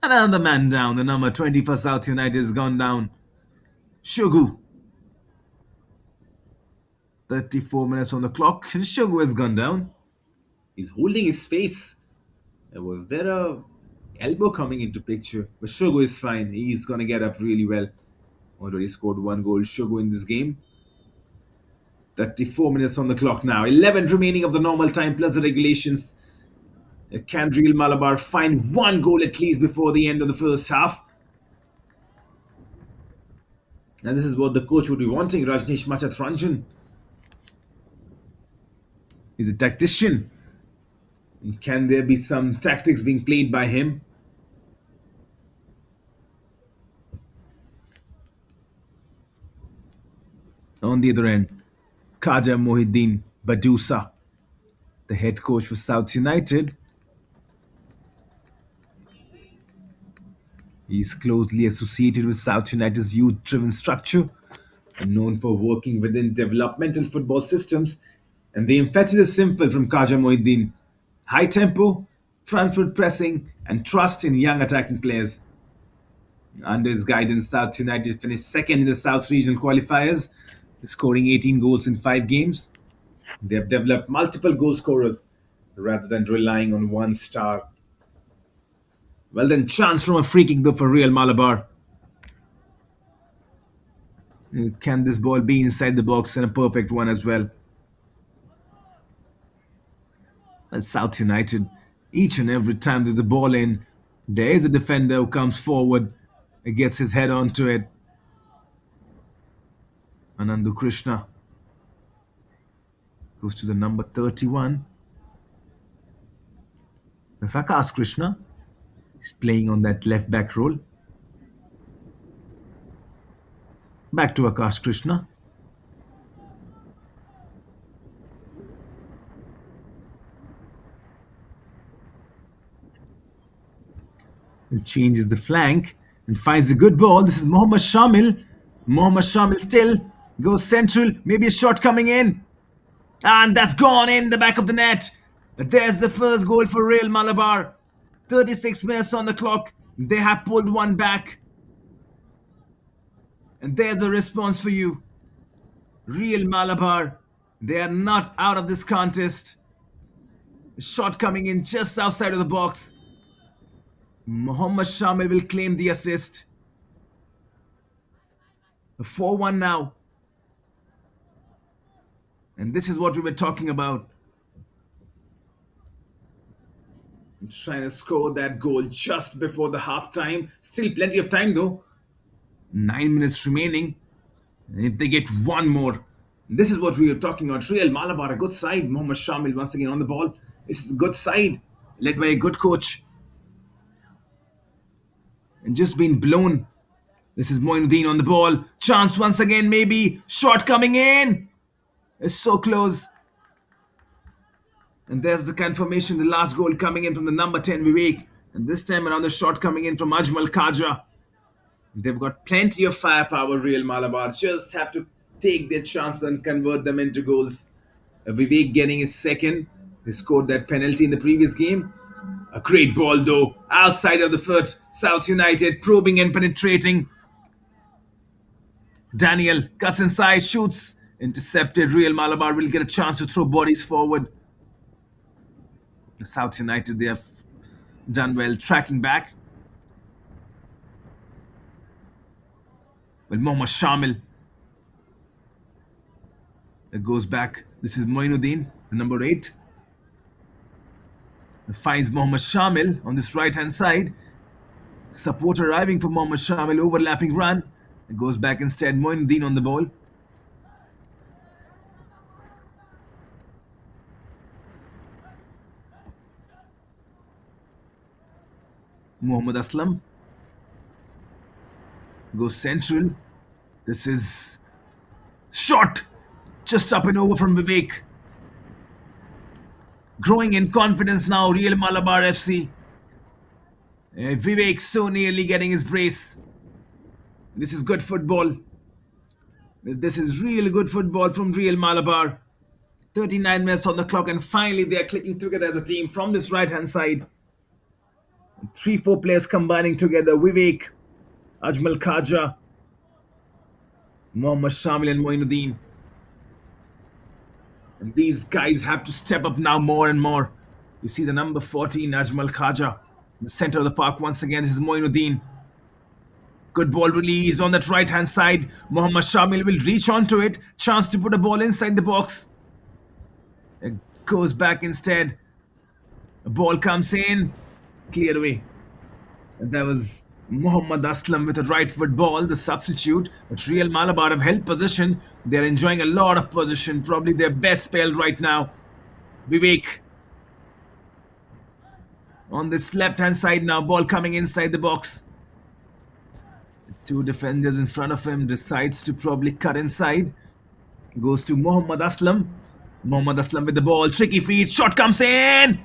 Speaker 1: Another man down. The number 20 for South United has gone down. Shugu. 34 minutes on the clock, and Shogo has gone down. He's holding his face. Was there a elbow coming into picture? But Shogo is fine. He's gonna get up really well. Already scored one goal, Shogo, in this game. 34 minutes on the clock now. 11 remaining of the normal time plus the regulations. Can Real Malabar find one goal at least before the end of the first half? And this is what the coach would be wanting, Rajneesh Machatranjan. He's a tactician. Can there be some tactics being played by him? On the other end, Khaja Mohiddin Badusa, the head coach for South United. He's closely associated with South United's youth-driven structure and known for working within developmental football systems. And the emphasis is simple from Khaja Mohiddin: high tempo, front foot pressing, and trust in young attacking players. Under his guidance, South United finished second in the South Regional qualifiers, scoring 18 goals in 5 games. They have developed multiple goal scorers rather than relying on one star. Well then, chance from a free kick though for Real Malabar. Can this ball be inside the box, and a perfect one as well? Well, South United, each and every time there's a ball in, there is a defender who comes forward and gets his head onto it. Anandu Krishna goes to the number 31. That's Akash Krishna. He's playing on that left back role. Back to Akash Krishna. He changes the flank and finds a good ball. This is Mohammad Shamil. Mohammad Shamil still goes central. Maybe a shot coming in. And that's gone in the back of the net. But there's the first goal for Real Malabar. 36 minutes on the clock. They have pulled one back. And there's a response for you. Real Malabar, they are not out of this contest. A shot coming in just outside of the box. Mohammad Shamil will claim the assist. 4-1 now. And this is what we were talking about. Trying to score that goal just before the half time. Still plenty of time though. 9 minutes remaining. And if they get one more, this is what we were talking about. Real Malabar, a good side. Mohammad Shamil once again on the ball. This is a good side, led by a good coach. And just been blown. This is Moinuddin on the ball. Chance once again, maybe. Shot coming in. It's so close. And there's the confirmation, the last goal coming in from the number 10 Vivek. And this time around, the shot coming in from Ajmal Khaja. They've got plenty of firepower, Real Malabar. Just have to take their chance and convert them into goals. Vivek getting his second. He scored that penalty in the previous game. A great ball though, outside of the foot. South United probing and penetrating. Daniel cuts inside, shoots. Intercepted. Real Malabar will get a chance to throw bodies forward. South United, they have done well tracking back. Well, Mohammad Shamil. It goes back. This is Moinuddin, the number 8. Finds Mohammad Shamil on this right hand side. Support arriving for Mohammad Shamil, overlapping run. It goes back instead. Moinuddin on the ball. Muhammad Aslam goes central. This is shot just up and over from Vivek. Growing in confidence now, Real Malabar FC. Vivek so nearly getting his brace. This is good football. This is really good football from Real Malabar. 39 minutes on the clock, and finally they are clicking together as a team from this right hand side. 3-4 players combining together. Vivek, Ajmal Khaja, Mohammad Shamil and Moinuddin. And these guys have to step up now more and more. You see the number 14, Ajmal Khaja, in the center of the park once again. This is Moinuddin. Good ball release on that right hand side. Mohammad Shamil will reach onto it. Chance to put a ball inside the box. It goes back instead. A ball comes in. Cleared away. And that was Mohammad Aslam with a right foot ball, the substitute. But Real Malabar have held position. They're enjoying a lot of position. Probably their best spell right now. Vivek on this left hand side now. Ball coming inside the box. Two defenders in front of him, decides to probably cut inside. Goes to Mohammad Aslam. Mohammad Aslam with the ball. Tricky feed. Shot comes in.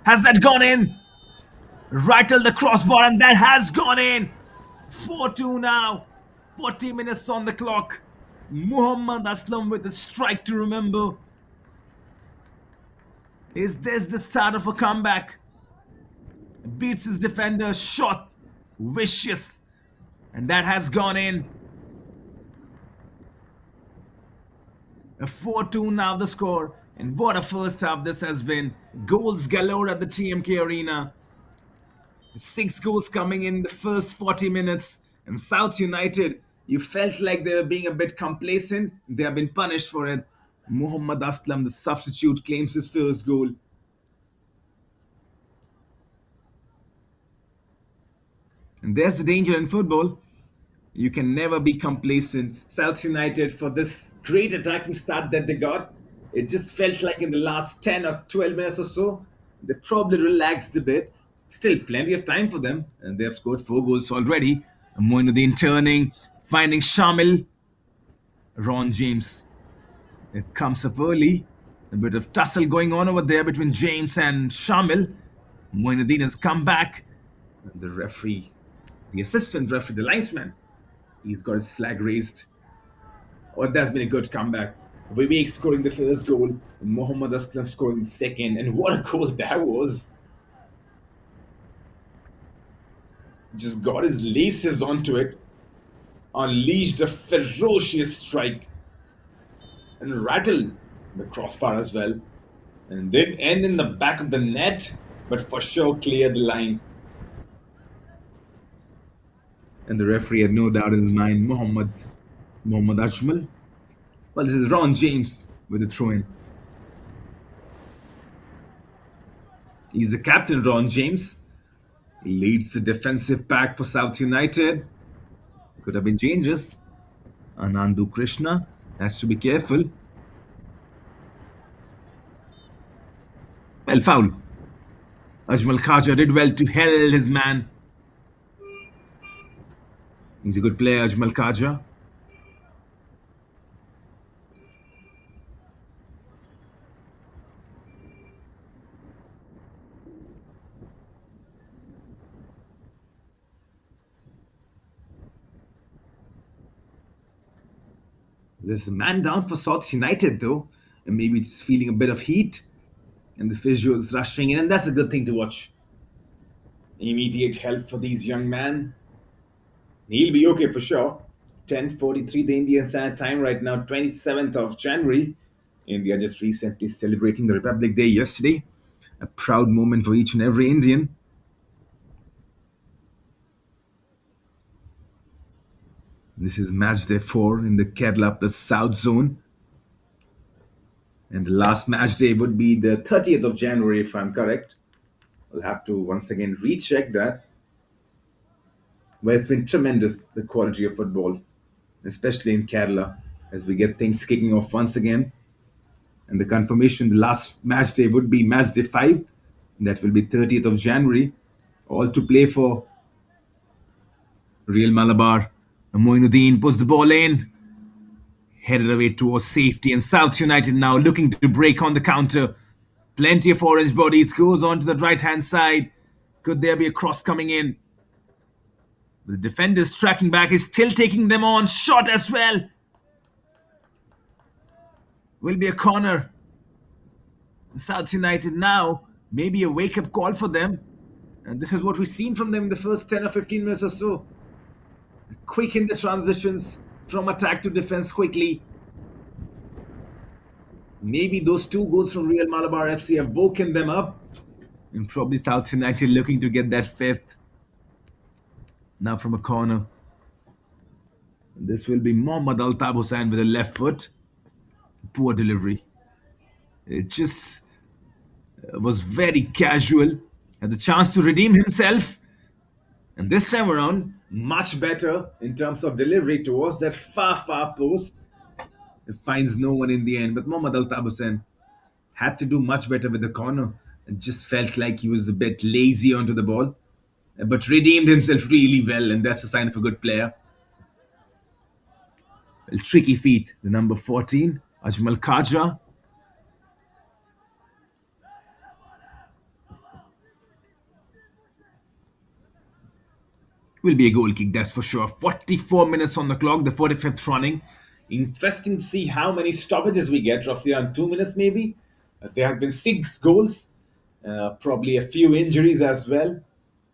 Speaker 1: Has that gone in? Rattled the crossbar and that has gone in. 4-2 now. 40 minutes on the clock. Mohammad Aslam with a strike to remember. Is this the start of a comeback? Beats his defender. Shot. Vicious. And that has gone in. A 4-2 now the score. And what a first half this has been. Goals galore at the TMK Arena. 6 goals coming in the first 40 minutes. And South United, you felt like they were being a bit complacent. They have been punished for it. Mohammad Aslam, the substitute, claims his first goal. And there's the danger in football. You can never be complacent. South United, for this great attacking start that they got, it just felt like in the last 10 or 12 minutes or so, they probably relaxed a bit. Still plenty of time for them, and they have scored 4 goals already. Moinuddin turning, finding Shamil. Ron James. It comes up early. A bit of tussle going on over there between James and Shamil. Moinuddin has come back. The referee, the assistant referee, the linesman, he's got his flag raised. Oh, that's been a good comeback. Vivek scoring the first goal, Mohammad Aslam scoring the second, and what a goal that was. Just got his laces onto it, unleashed a ferocious strike, and rattled the crossbar as well. And did end in the back of the net, but for sure cleared the line. And the referee had no doubt in his mind, Mohammad Ajmal. Well, this is Ron James with the throw-in. He's the captain, Ron James. He leads the defensive pack for South United. Could have been changes. Anandu Krishna has to be careful. Well, foul. Ajmal Khaja did well to held his man. He's a good player, Ajmal Khaja. There's a man down for South United though, and maybe it's feeling a bit of heat, and the physio is rushing in, and that's a good thing to watch. Immediate help for these young men. He'll be okay for sure. 10:43 the Indian Standard Time right now, 27th of January. India just recently celebrating the Republic Day yesterday. A proud moment for each and every Indian. This is match day 4 in the Kerala+South zone. And the last match day would be the 30th of January, if I'm correct. I'll have to once again recheck that. But it's been tremendous, the quality of football, especially in Kerala, as we get things kicking off once again. And the confirmation, the last match day would be match day 5. That will be 30th of January. All to play for Real Malabar. Moinuddin puts the ball in. Headed away towards safety. And South United now looking to break on the counter. Plenty of orange bodies. Goes on to the right-hand side. Could there be a cross coming in? The defenders tracking back. Is still taking them on. Shot as well. Will be a corner. South United now. Maybe a wake-up call for them. And this is what we've seen from them in the first 10 or 15 minutes or so. Quick in the transitions from attack to defense quickly. Maybe those two goals from Real Malabar FC have woken them up, and probably South United looking to get that fifth. Now from a corner. This will be Mohammad Altab Hussain with a left foot. Poor delivery. It just was very casual. Had the chance to redeem himself. And this time around, much better in terms of delivery towards that far post. It finds no one in the end. But Mohammad Altab Hussain had to do much better with the corner. It just felt like he was a bit lazy onto the ball. But redeemed himself really well, and that's a sign of a good player. Well, tricky feet. The number 14, Ajmal Khaja. Will be a goal kick, that's for sure. 44 minutes on the clock, the 45th running. Interesting to see how many stoppages we get, roughly around 2 minutes maybe. There has been 6 goals, probably a few injuries as well.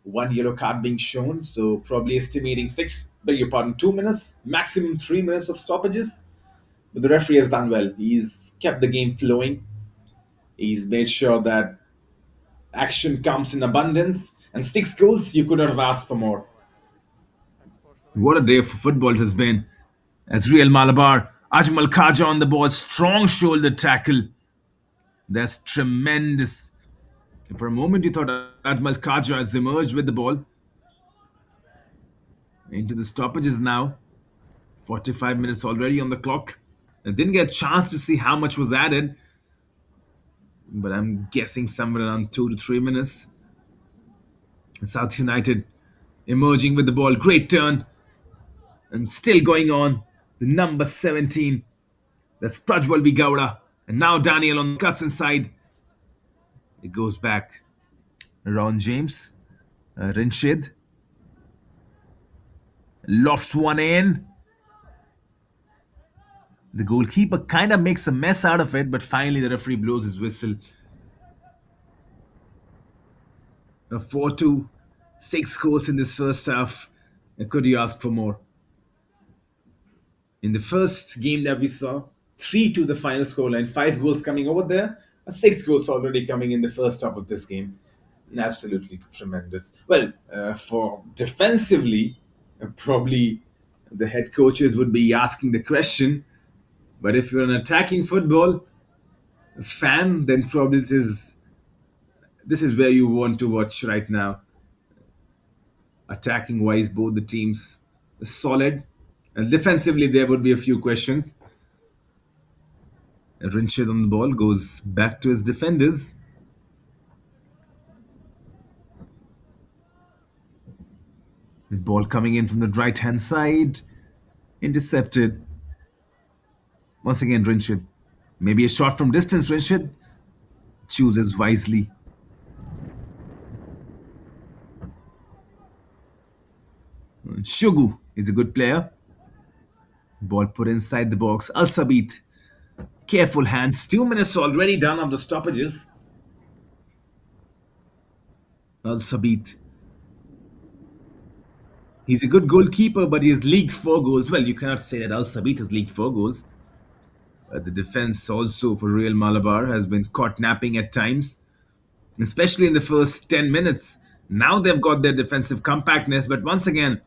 Speaker 1: One yellow card being shown, so probably estimating six, beg your pardon, 2 minutes, maximum 3 minutes of stoppages. But the referee has done well. He's kept the game flowing. He's made sure that action comes in abundance. And 6 goals, you could not have asked for more. What a day for football it has been. As Real Malabar, Ajmal Khaja on the ball, strong shoulder tackle. That's tremendous. For a moment, you thought Ajmal Khaja has emerged with the ball. Into the stoppages now. 45 minutes already on the clock. I didn't get a chance to see how much was added, but I'm guessing somewhere around 2 to 3 minutes. South United emerging with the ball. Great turn. And still going on. The number 17. That's Prajwal V. Gowda. And now Daniel on cuts inside. It goes back. Ron James. Rinshid. Lofts one in. The goalkeeper kind of makes a mess out of it, but finally the referee blows his whistle. A 4-2, 6 goals in this first half. Could you ask for more? In the first game that we saw, 3-2 the final scoreline, 5 goals coming over there, 6 goals already coming in the first half of this game. Absolutely tremendous. Well, for defensively, probably the head coaches would be asking the question, but if you're an attacking football fan, then probably this is where you want to watch right now. Attacking wise, both the teams are solid, and defensively there would be a few questions. Rinchid on the ball goes back to his defenders. The ball coming in from the right hand side, intercepted. Once again, Rinchid. Maybe a shot from distance. Rinchid chooses wisely. Shugu is a good player. Ball put inside the box. Al Sabit. Careful hands. 2 minutes already done of the stoppages. Al Sabit. He's a good goalkeeper, but he has leaked 4 goals. Well, you cannot say that Al Sabit has leaked 4 goals. The defense also for Real Malabar has been caught napping at times, especially in the first 10 minutes. Now they've got their defensive compactness, but once again,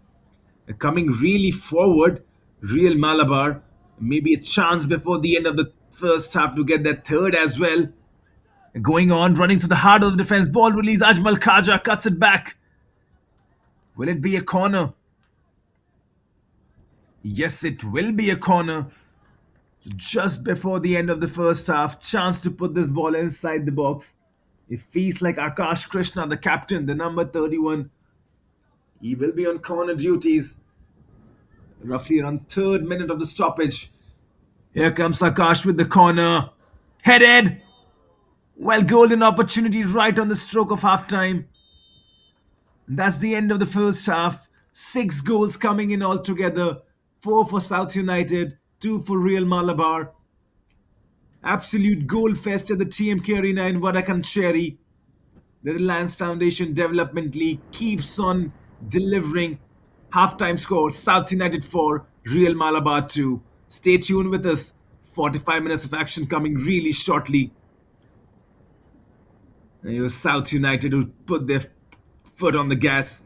Speaker 1: coming really forward, Real Malabar, maybe a chance before the end of the first half to get that third as well. Going on, running to the heart of the defense, ball release, Ajmal Khaja cuts it back. Will it be a corner? Yes, it will be a corner. Just before the end of the first half, chance to put this ball inside the box. It feels like Akash Krishna, the captain, the number 31. He will be on corner duties. Roughly around 3rd minute of the stoppage. Here comes Akash with the corner. Headed. Well, golden opportunity right on the stroke of half time. That's the end of the first half. 6 goals coming in altogether. 4 for South United, 2 for Real Malabar. Absolute goal fest at the TMK Arena in Vadakancheri. The Reliance Foundation Development League keeps on delivering. Halftime score, South United 4, Real Malabar 2. Stay tuned with us 45 minutes of action coming really shortly. And it was South United who put their foot on the gas.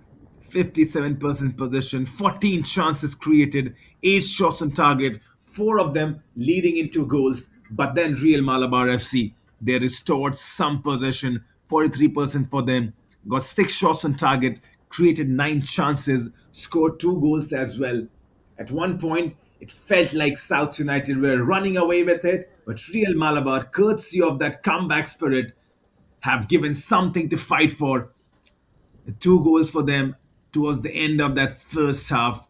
Speaker 1: 57% possession, 14 chances created, 8 shots on target, 4 of them leading into goals. But then Real Malabar FC, they restored some possession, 43% for them, got 6 shots on target, created 9 chances, scored 2 goals as well. At one point, it felt like South United were running away with it, but Real Malabar, courtesy of that comeback spirit, have given something to fight for. 2 goals for them towards the end of that first half.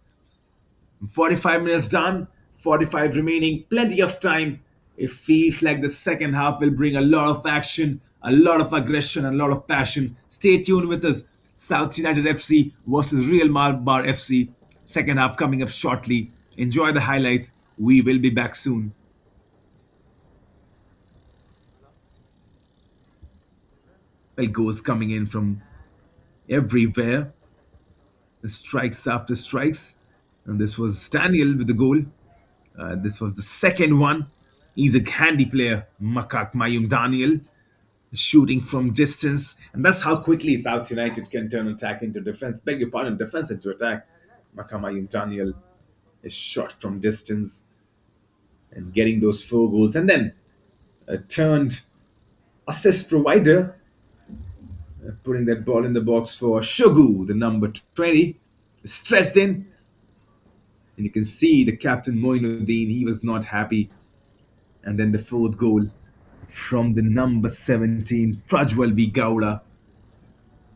Speaker 1: 45 minutes done, 45 remaining, plenty of time. It feels like the second half will bring a lot of action, a lot of aggression, and a lot of passion. Stay tuned with us. South United FC versus Real Malabar FC. Second half coming up shortly. Enjoy the highlights. We will be back soon. Well, goals coming in from everywhere. Strikes after strikes. And this was Daniel with the goal. This was the second one. He's a handy player, Makak Mayum Daniel, shooting from distance. And that's how quickly South United can turn attack into defense. Beg your pardon, defense into attack. Makak Mayum Daniel is shot from distance and getting those 4 goals. And then turned assist provider, putting that ball in the box for Shogu, the number 20. Stretched in, and you can see the captain Moinuddin, he was not happy. And then the fourth goal from the number 17, Prajwal V. Gowda.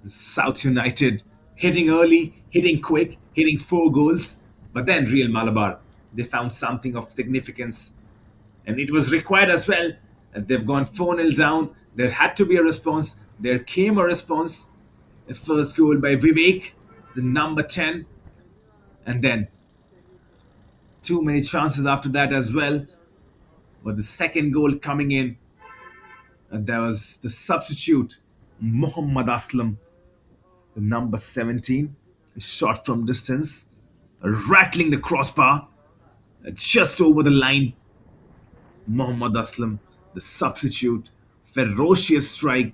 Speaker 1: South United hitting early, hitting quick, hitting 4 goals. But then Real Malabar, they found something of significance. And it was required as well. And they've gone 4-0 down. There had to be a response. There came a response. The first goal by Vivek, the number 10. And then too many chances after that as well. But the second goal coming in, and there was the substitute, Muhammad Aslam, the number 17, shot from distance, rattling the crossbar just over the line. Muhammad Aslam, the substitute, ferocious strike,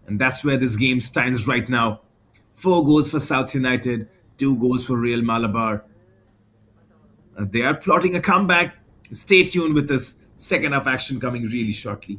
Speaker 1: and that's where this game stands right now. 4 goals for South United, 2 goals for Real Malabar. They are plotting a comeback. Stay tuned with us. Second half action coming really shortly.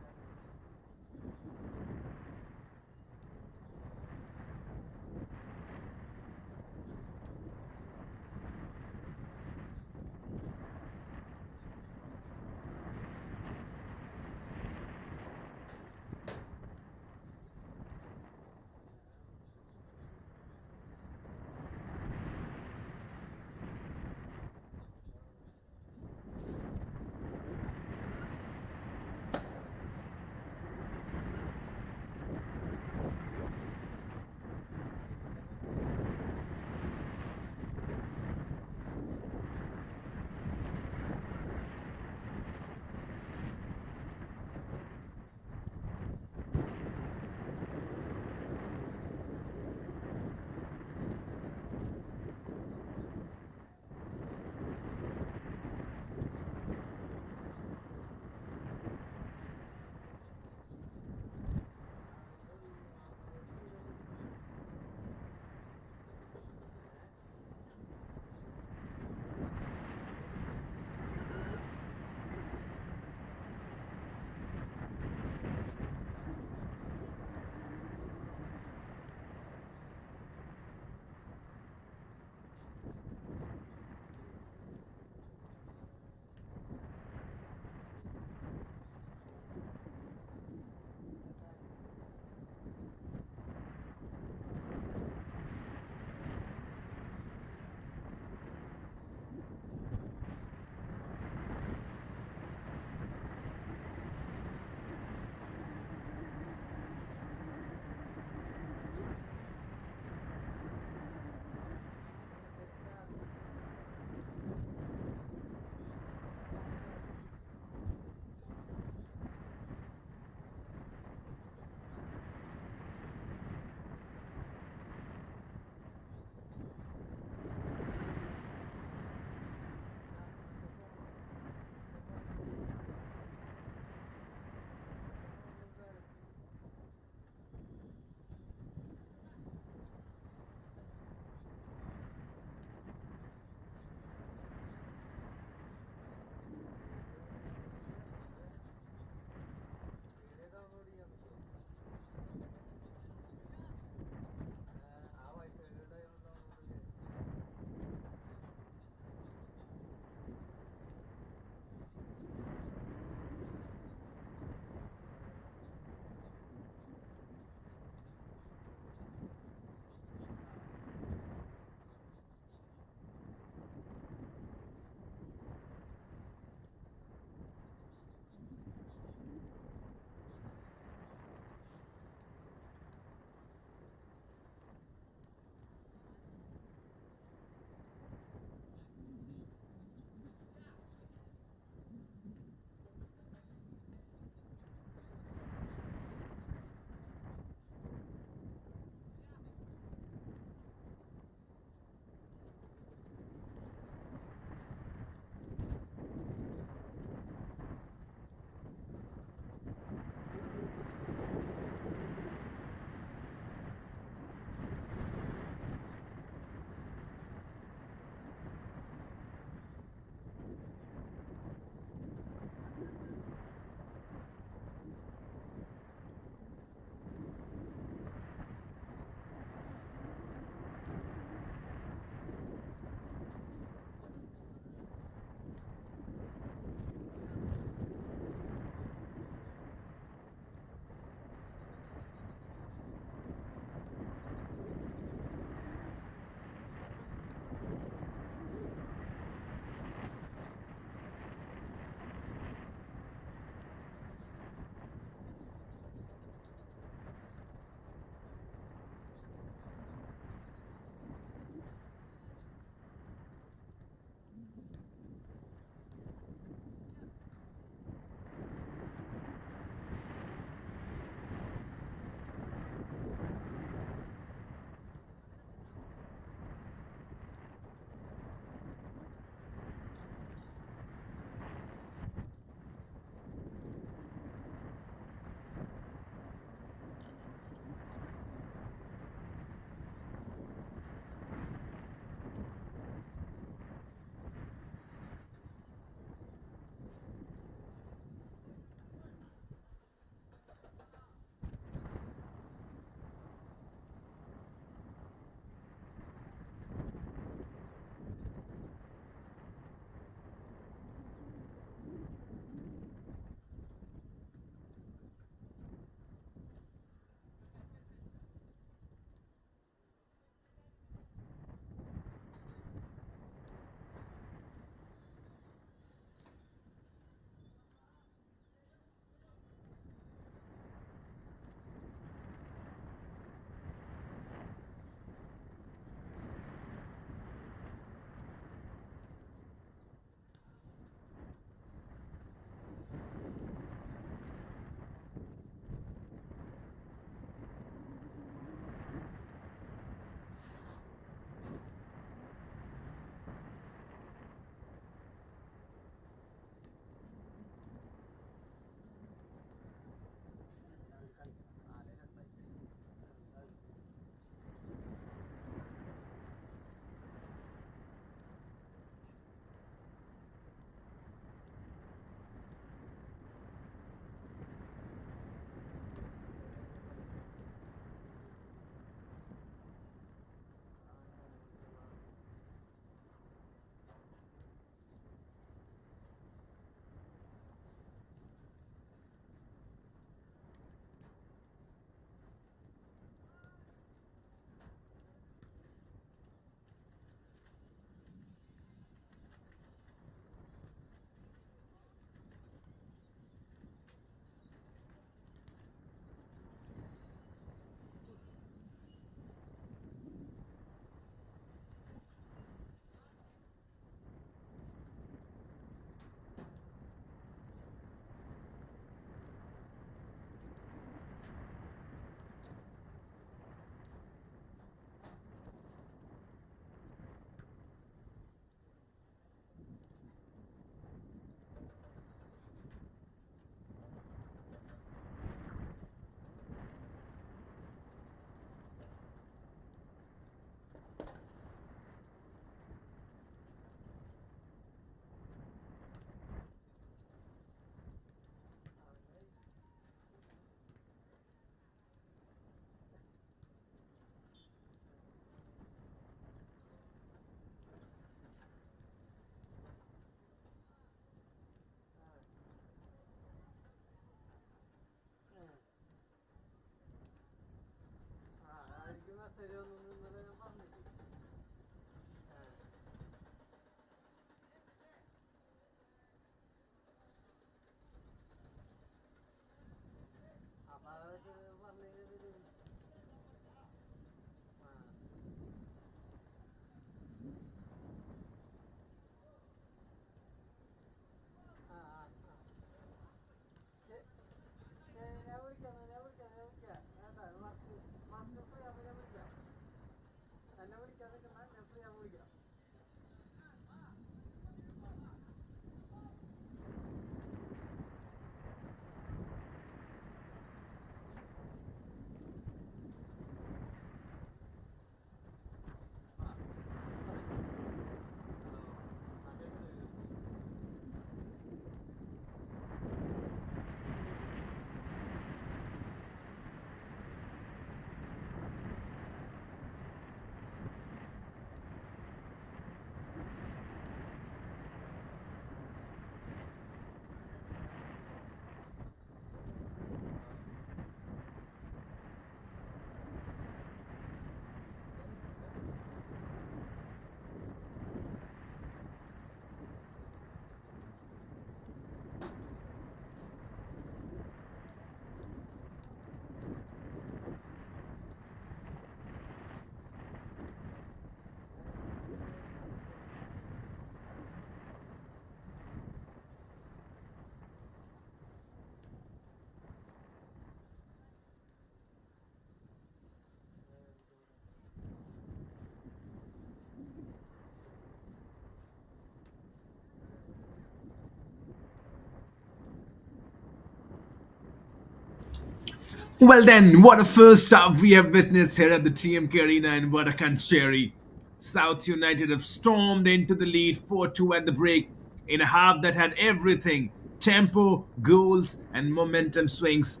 Speaker 1: Well then, what a first half we have witnessed here at the TMK Arena in Vadakancheri. South United have stormed into the lead 4-2 at the break in a half that had everything: tempo, goals, and momentum swings.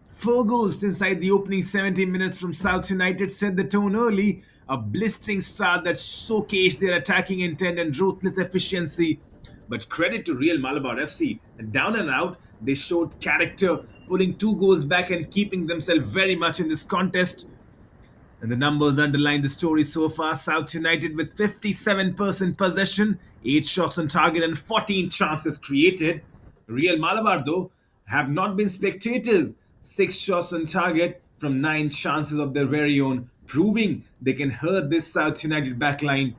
Speaker 1: Four goals inside the opening 70 minutes from South United set the tone early, a blistering start that showcased their attacking intent and ruthless efficiency. But credit to Real Malabar FC, down and out, they showed character, pulling two goals back and keeping themselves very much in this contest. And the numbers underline the story so far. South United with 57% possession, 8 shots on target, and 14 chances created. Real Malabar, though, have not been spectators. 6 shots on target from 9 chances of their very own, proving they can hurt this South United backline.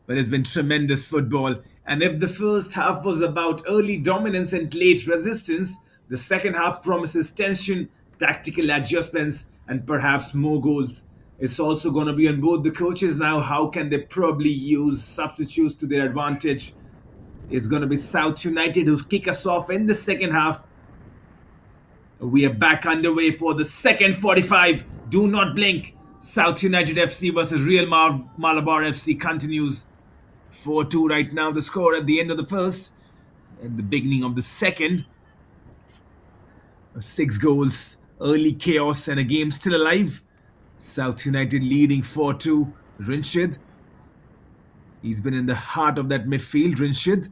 Speaker 1: But it's been tremendous football. And if the first half was about early dominance and late resistance, the second half promises tension, tactical adjustments, and perhaps more goals. It's also going to be on both the coaches now. How can they probably use substitutes to their advantage? It's going to be South United who's kick us off in the second half. We are back underway for the second 45. Do not blink. South United FC versus Real Malabar FC continues. 4-2 right now, the score at the end of the first. At the beginning of the second. 6 goals, early chaos, and a game still alive. South United leading 4-2. Rinshid. He's been in the heart of that midfield, Rinshid.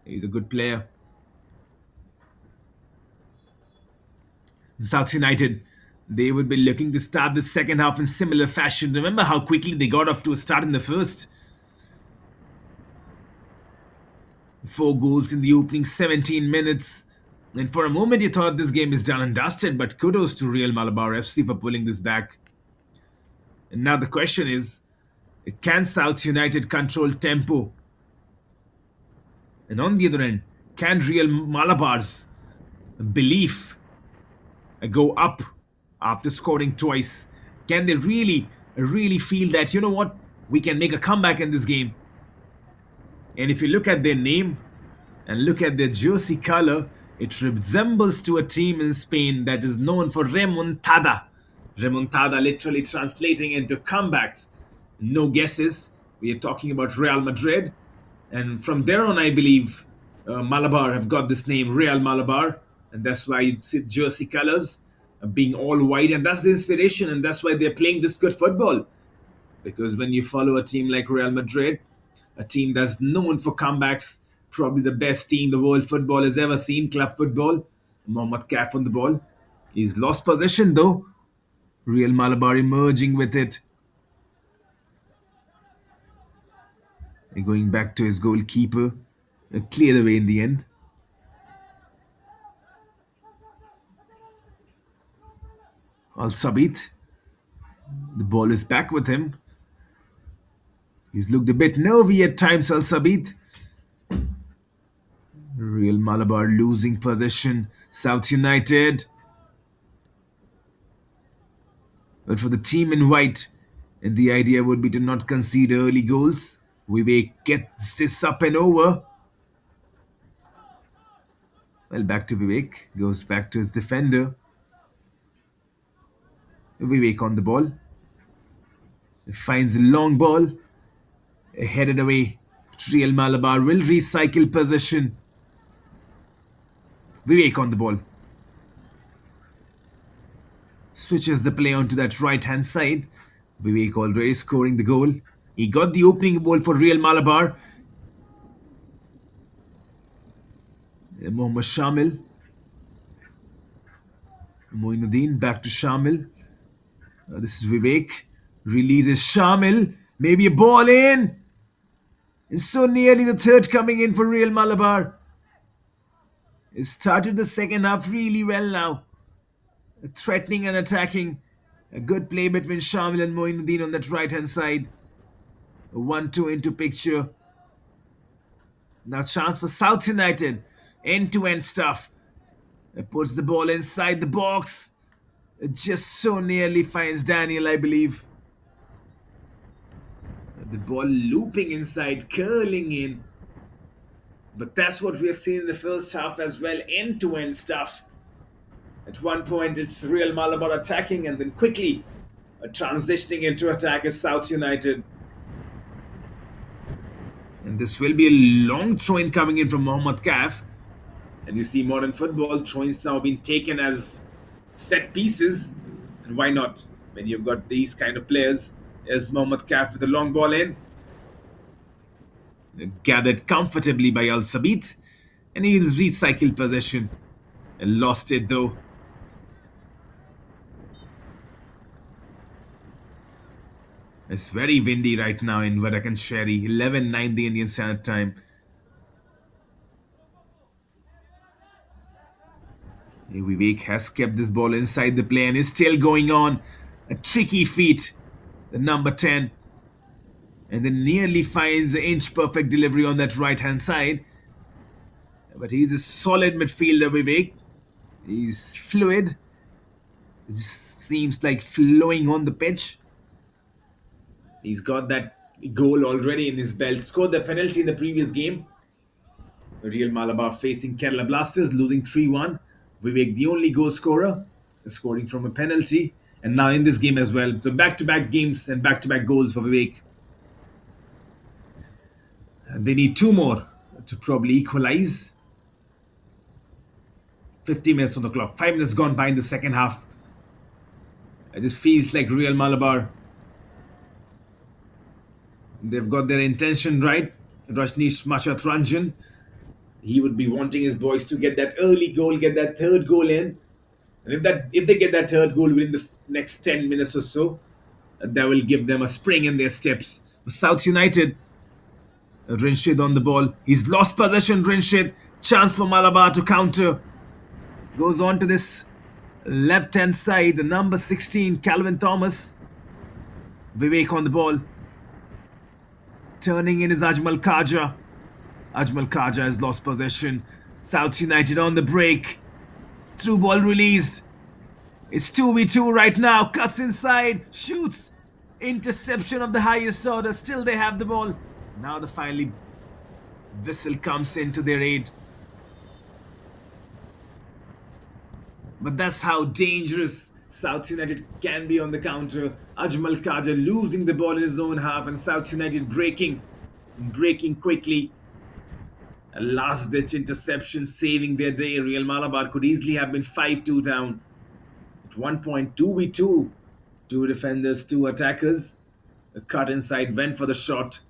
Speaker 1: He's a good player. South United, they would be looking to start the second half in similar fashion. Remember how quickly they got off to a start in the first. 4 goals in the opening 17 minutes. And for a moment you thought this game is done and dusted, but kudos to Real Malabar FC for pulling this back. And now the question is, can South United control tempo? And on the other end, can Real Malabar's belief go up after scoring twice? Can they really feel that, you know what, we can make a comeback in this game? And if you look at their name and look at their jersey color, it resembles to a team in Spain that is known for remontada. Remontada literally translating into comebacks. No guesses. We are talking about Real Madrid. And from there on, I believe Malabar have got this name, Real Malabar. And that's why you see jersey colors being all white. And that's the inspiration. And that's why they're playing this good football. Because when you follow a team like Real Madrid, a team that's known for comebacks, probably the best team the world football has ever seen, club football, Mohamed Kaf on the ball. He's lost possession though. Real Malabar emerging with it. Going back to his goalkeeper. Cleared away in the end. Al Sabit. The ball is back with him. He's looked a bit nervy at times, Al Sabit. Real Malabar losing possession. South United. But for the team in white, and the idea would be to not concede early goals. Vivek gets this up and over. Well, back to Vivek. Goes back to his defender. Vivek on the ball. Finds a long ball. Headed away. Real Malabar will recycle possession. Vivek on the ball. Switches the play onto that right hand side. Vivek already scoring the goal. He got the opening goal for Real Malabar. Mohammad Shamil. Moinuddin back to Shamil. This is Vivek. Releases Shamil. Maybe a ball in. And so nearly the third coming in for Real Malabar. It started the second half really well now. Threatening and attacking. A good play between Shamil and Moinuddin on that right hand side. A 1-2 into picture. Now chance for South United. End to end stuff. It puts the ball inside the box. It just so nearly finds Daniel, I believe. The ball looping inside, curling in. But that's what we have seen in the first half as well. End to end stuff. At one point, it's Real Malabar attacking and then quickly transitioning into attack as South United. And this will be a long throw in coming in from Mohammad Kaf. And you see modern football throw-ins now being taken as set pieces. And why not? When you've got these kind of players, as Mohammad Kaf with the long ball in. Gathered comfortably by Al Sabit. And he recycled possession. And lost it though. It's very windy right now in Vadakan Sherry. 11:09 the Indian Standard Time. Vivek has kept this ball inside the play and is still going on. A tricky feat. The number 10. And then nearly finds the inch perfect delivery on that right hand side. But he's a solid midfielder, Vivek. He's fluid. It just seems like flowing on the pitch. He's got that goal already in his belt. Scored the penalty in the previous game. Real Malabar facing Kerala Blasters, losing 3-1. Vivek, the only goal scorer, scoring from a penalty. And now in this game as well. So back-to-back games and back-to-back goals for Vivek. And they need two more to probably equalize. 50 minutes on the clock. 5 minutes gone by in the second half. It just feels like Real Malabar. They've got their intention right. Rajneesh Machat Ranjan. He would be wanting his boys to get that early goal, get that third goal in. And if they get that third goal within the next 10 minutes or so, that will give them a spring in their steps. South United, Rinshid on the ball. He's lost possession, Rinshid. Chance for Malabar to counter. Goes on to this left-hand side, the number 16, Calvin Thomas. Vivek on the ball. Turning in is Ajmal Khaja. Ajmal Khaja has lost possession. South United on the break. Through ball released. It's 2v2 right now. Cuts inside. Shoots. Interception of the highest order. Still they have the ball. Now the finally whistle comes into their aid. But that's how dangerous South United can be on the counter. Ajmal Khaja losing the ball in his own half and South United breaking quickly. A last-ditch interception saving their day. Real Malabar could easily have been 5-2 down. At one point, 2v2. Two defenders, two attackers. A cut inside, went for the shot.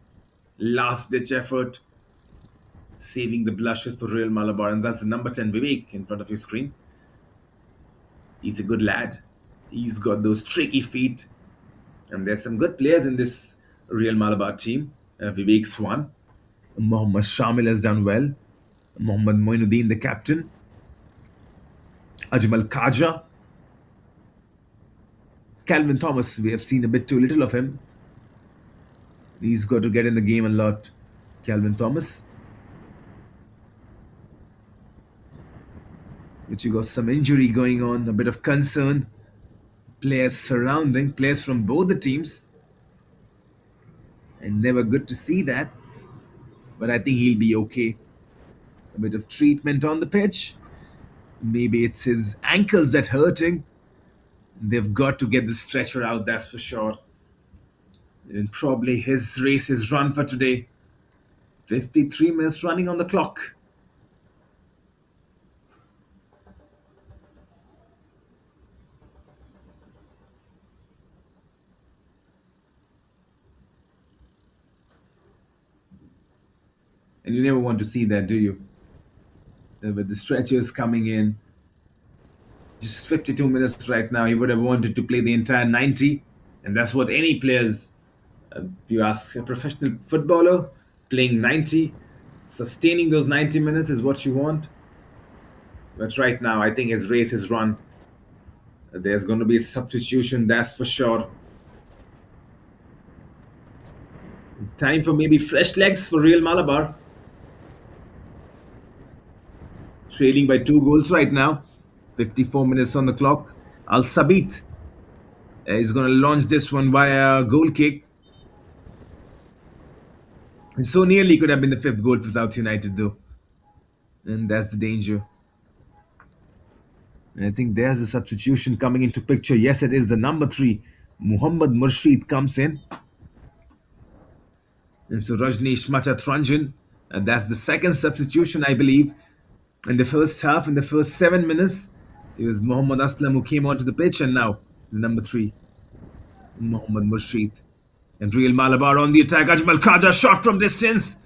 Speaker 1: Last-ditch effort. Saving the blushes for Real Malabar. And that's the number 10, Vivek, in front of your screen. He's a good lad. He's got those tricky feet. And there's some good players in this Real Malabar team. Vivek Swan. Mohammad Shamil has done well. Mohammad Moinuddin, the captain. Ajmal Khaja. Calvin Thomas, we have seen a bit too little of him. He's got to get in the game a lot. Calvin Thomas. Which you got some injury going on, a bit of concern. Players surrounding, players from both the teams. And never good to see that. But I think he'll be okay. A bit of treatment on the pitch. Maybe it's his ankles that hurting. They've got to get the stretcher out, that's for sure. And probably his race is run for today. 53 minutes running on the clock. And you never want to see that, do you? With the stretchers coming in. Just 52 minutes right now. He would have wanted to play the entire 90. And that's what any players, you ask a professional footballer, playing 90, sustaining those 90 minutes is what you want. But right now, I think his race is run. There's going to be a substitution, that's for sure. Time for maybe fresh legs for Real Malabar. Trailing by 2 goals right now. 54 minutes on the clock. Al Sabit is going to launch this one via a goal kick. And so nearly could have been the fifth goal for South United, though. And that's the danger. And I think there's the substitution coming into picture. Yes, it is the number 3. Muhammad Murshid comes in. And so Rajneesh Machatranjan. And that's the second substitution, I believe. In the first half, in the first 7 minutes, it was Muhammad Aslam who came onto the pitch, and now the number 3, Muhammad Murshid. And Real Malabar on the attack. Ajmal Khaja shot from distance.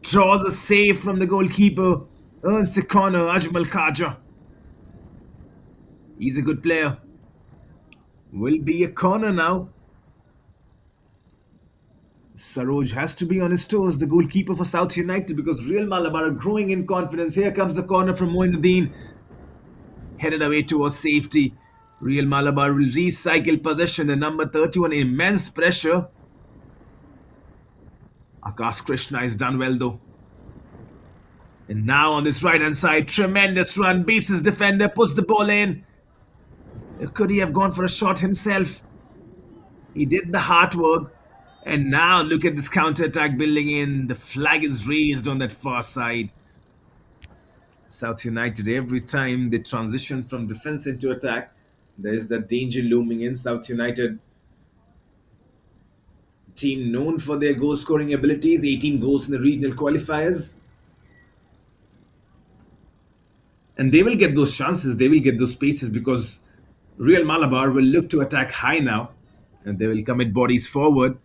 Speaker 1: Draws a save from the goalkeeper. Earns the corner, Ajmal Khaja. He's a good player. Will be a corner now. Saroj has to be on his toes, the goalkeeper for South United, because Real Malabar are growing in confidence. Here comes the corner from Moinuddin. Headed away towards safety. Real Malabar will recycle possession. The number 31, immense pressure. Akash Krishna has done well though. And now on this right hand side, tremendous run, beats his defender, puts the ball in. Could he have gone for a shot himself? He did the hard work. And now look at this counter-attack building in. The flag is raised on that far side. South United, every time they transition from defense into attack, there is that danger looming in. South United, team known for their goal-scoring abilities, 18 goals in the regional qualifiers. And they will get those chances, they will get those spaces, because Real Malabar will look to attack high now. And they will commit bodies forward.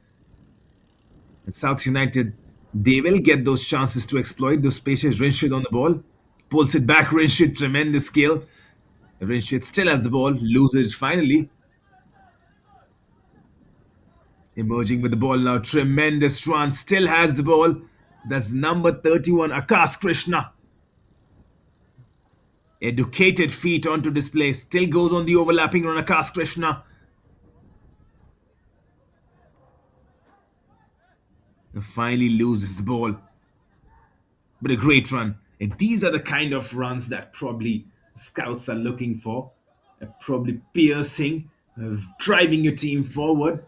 Speaker 1: And South United, they will get those chances to exploit those spaces. Rinshid on the ball. Pulls it back. Rinshid, tremendous skill. Rinshid still has the ball. Loses it finally. Emerging with the ball now. Tremendous run. Still has the ball. That's number 31, Akash Krishna. Educated feet onto display. Still goes on the overlapping run. Akash Krishna. And finally loses the ball. But a great run. And these are the kind of runs that probably scouts are looking for. Probably piercing, driving your team forward.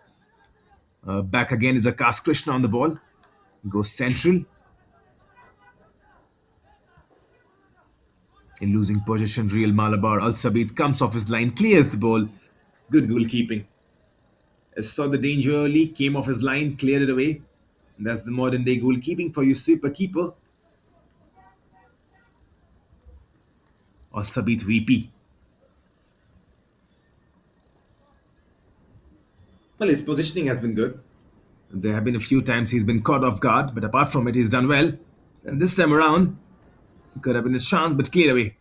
Speaker 1: Back again is Akash Krishna on the ball. Goes central. In losing possession, Real Malabar. Al Sabit comes off his line, clears the ball. Good goalkeeping. Saw the danger early, came off his line, cleared it away. That's the modern day goalkeeping for you, super keeper. Or Sabit VP. Well, his positioning has been good. There have been a few times he's been caught off guard, but apart from it, he's done well. And this time around, could have been a chance, but cleared away.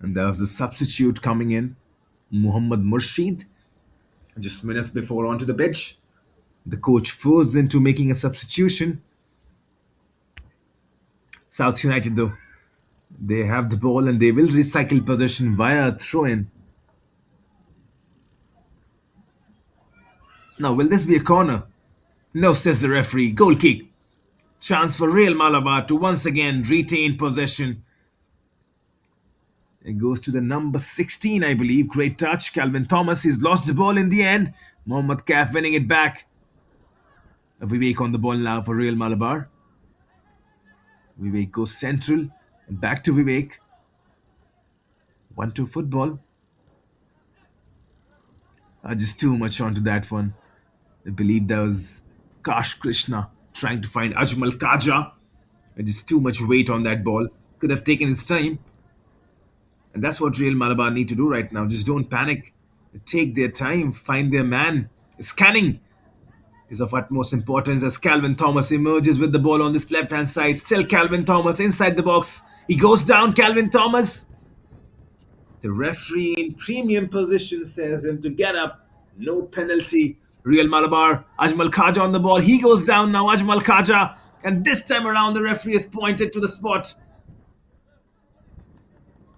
Speaker 1: And there was a substitute coming in, Muhammad Murshid, just minutes before onto the pitch. The coach forced into making a substitution. South United, though, they have the ball and they will recycle possession via a throw in. Now, will this be a corner? No, says the referee. Goal kick. Chance for Real Malabar to once again retain possession. It goes to the number 16, I believe. Great touch. Calvin Thomas. He's lost the ball in the end. Mohammad Kaf winning it back. Vivek on the ball now for Real Malabar. Vivek goes central. And back to Vivek. 1-2 football. Just too much onto that one. I believe that was Kash Krishna trying to find Ajmal Kaja. Just too much weight on that ball. Could have taken his time. And that's what Real Malabar need to do right now. Just don't panic. Take their time. Find their man. Scanning is of utmost importance as Calvin Thomas emerges with the ball on this left-hand side. Still Calvin Thomas inside the box. He goes down, Calvin Thomas. The referee in premium position says him to get up. No penalty. Real Malabar. Ajmal Khaja on the ball. He goes down now, Ajmal Khaja. And this time around, the referee has pointed to the spot.